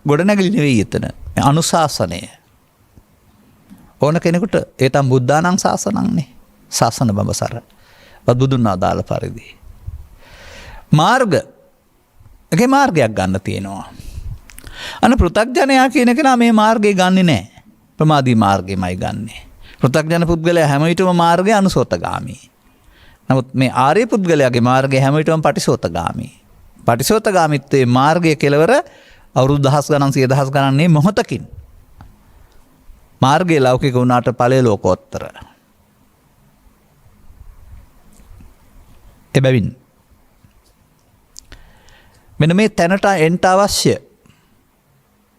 ගොඩනැගිලි නෙවෙයි එතන. අනුශාසනය. ඕන කෙනෙකුට ඒ තම බුද්ධානං ශාසනංනේ. ශාසන බඹසර. බුදුන් ආදාළ පරිදි. මාර්ගයේ මාර්ගයක් ගන්න තියෙනවා. අන්න පෘථග්ජනයා කියන කෙනා මේ මාර්ගය ගන්නෙ නැහැ. ප්‍රමාදී මාර්ගයමයි ගන්නෙ. පෘථග්ජන පුද්ගලයා හැම විටම මාර්ගය අනුසෝතගාමී. නමුත් මේ ආර්ය පුද්ගලයාගේ මාර්ගය හැම විටම පටිසෝතගාමී. පටිසෝතගාමීත්වයේ මාර්ගය කෙලවර අවුරුදු දහස් ගණන් සිය දහස් ගණන් නේ මොහොතකින්. මාර්ගයේ ලෞකික වුණාට ඵලයේ ලෝකෝත්තර. එබැවින් මෙන්න මේ තැනට එන්ට අවශ්‍ය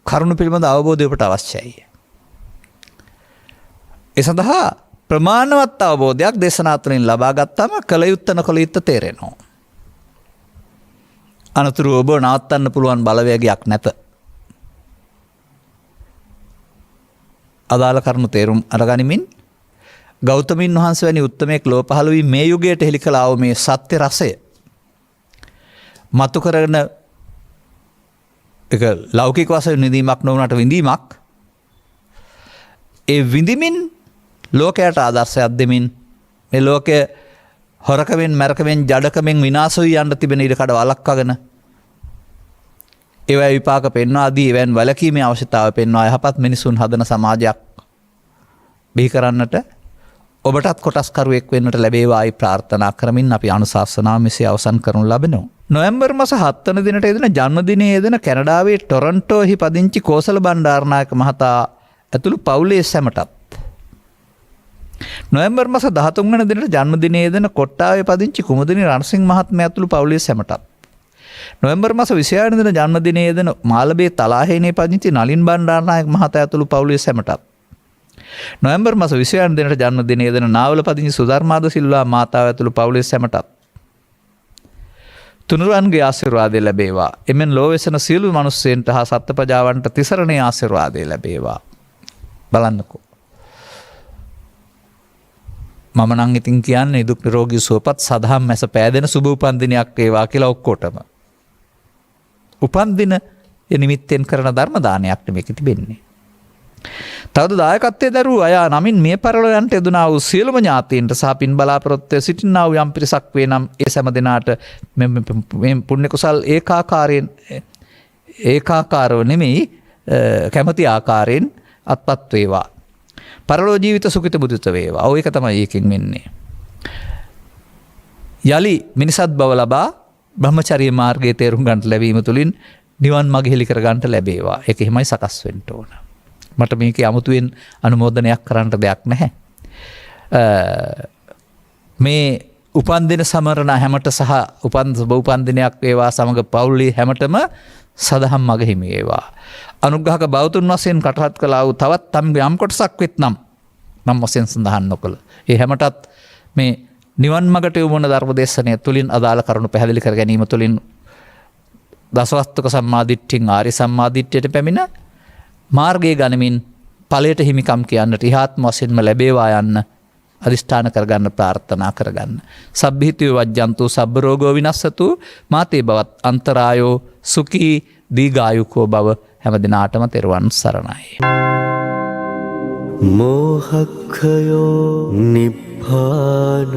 කරුණු පිළිබඳ අවබෝධය ඔබට අවශ්‍යයි. ඒ සඳහා ප්‍රමාණවත් අවබෝධයක් දේශනා තුළින් ලබා ගත්තාම කළ යුත්ත නොකළ යුත්ත තේරෙනවා. අනතුරු ඔබ නවත්තන්න පුළුවන් බලවේගයක් නැත. අදාළ කරුණු තේරුම් අරගනිමින් ගෞතමීන් වහන්සේ වැනි උත්තමයෙක් ලෝ පහළ වී මේ යුගයට හෙළි කළා වූ මේ සත්‍ය රසය මතු කරගෙන ඒක ලෞකික වශයෙන් විඳීමක් නොවුනට විඳීමක් ඒ විඳිමින් ලෝකයට ආදර්ශයක් දෙමින් මේ ලෝකය හොරකමෙන් මරකමෙන් ජඩකමෙන් විනාශ වී යන්න තිබෙන ඉඩකඩ වළක්වාගෙන ඒවැ විපාක පෙන්වා දී එවැන් වැළකීමේ අවශ්‍යතාවය පෙන්වා යහපත් මිනිසුන් හදන සමාජයක් බිහි කරන්නට ඔබටත් කොටස්කරුවෙක් වෙන්නට ලැබේවායි ප්‍රාර්ථනා කරමින් අපි අනුශාසනාව මෙසේ අවසන් කරනු ලබනවා. නොවැම්බර් මාස 7 වන දිනට යෙදෙන ජන්මදිනයේ යෙදෙන කැනඩාවේ ටොරන්ටෝහි පදිංචි කෝසල බණ්ඩාරනායක මහතා ඇතුළු පවුලේ සැමටත් නොවැම්බර් මාස 13 වන දිනට ජන්මදිනයේ යෙදෙන කොට්ටාවේ පදිංචි කුමුදිනි රණසිංහ මහත්මයා ඇතුළු පවුලේ සැමටත් නොවැම්බර් මාස 26 වන දින ජන්මදිනයේ යෙදෙන මාළඹේ තලාහේනේ පදිංචි නලින් බණ්ඩාරනායක මහතා ඇතුළු පවුලේ සැමටත් නොවැම්බර් මාස 26 වන දිනට ජන්මදිනයේ යෙදෙන නාවල පදිංචි සුධර්මාද සිල්වා මාතාව ඇතුළු පවුලේ සැමටත් තුනුරුවන්ගේ ආශිර්වාදය ලැබේවා. එමෙන් ලෝවෙසන සියලු මිනිස්සුන්ට හා සත්ත්ව ප්‍රජාවන්ට තිසරණේ ආශිර්වාදය ලැබේවා. බලන්නකෝ. මම නම් ඉතින් කියන්නේ දුක් නිරෝගී සුවපත් සදහම් මැස පෑදෙන සුබ උපන්දිනයක් වේවා කියලා ඔක්කොටම. උපන්දින නිමිත්තෙන් කරන ධර්ම දානයක් මේක තිබෙන්නේ. තවද දායකත්වයේ දරූ අය නමින් මිය පරලෝ යන්ට යෙදුනා වූ සියලුම ඥාතීන්ට සහ පින් බලාපොරොත්තු සිටිනා වූ යම් පිරිසක් වේ නම් ඒ සෑම දිනාට මේ පුණ්‍ය කුසල් ඒකාකාරව නෙමෙයි කැමැති ආකාරයෙන් අත්පත් වේවා. පරලෝ ජීවිත සුඛිත බුදිත වේවා. ඔය එක තමයි ඒකෙන් වෙන්නේ. යලි මිනිසත් බව ලබා බ්‍රහ්මචර්ය මාර්ගයේ තේරුම් ගන්නට ලැබීම තුළින් නිවන් මඟ හෙළි කර ගන්නට ලැබේවා. ඒක එහෙමයි සකස් වෙන්න ඕන. මට මේකේ අමුතුවෙන් අනුමෝදනයක් කරන්නට දෙයක් නැහැ. මේ උපන්දින සමරණ හැමට සහ උපන්දිනයක් ඒවා සමඟ පවුල්ලි හැමටම සදහම් මග හිමි ඒවා. අනුග්‍රහක බෞතුන් වශයෙන් කටහත් කළා වූ තවත් තම් යම් කොටසක් වෙත්නම් නම් වශයෙන් සඳහන් නොකළ. ඒ හැමටත් මේ නිවන් මගට යොමුවන ධර්ම දේශනය තුලින් අදාළ කරුණු පැහැදිලි කර ගැනීම තුලින් දසවස්තුක සම්මාදිට්ඨියෙන් ආර්ය සම්මාදිට්ඨියට පැමිණ මාර්ගයේ ගනිමින් ඵලයට හිමිකම් කියන්නට ඉහාත්ම වශයෙන්ම ලැබේවා යන්න අදිෂ්ඨාන කරගන්න ප්‍රාර්ථනා කරගන්න. සබ්බිහිතෝ වජ්ජන්තු සබ්බ රෝගෝ විනස්සතු මාතේ බවත් අන්තරායෝ සුඛී දීඝායුකෝ බව හැම දිනාටම තෙරුවන් සරණයි. මෝහක්ඛයෝ නිබ්බානං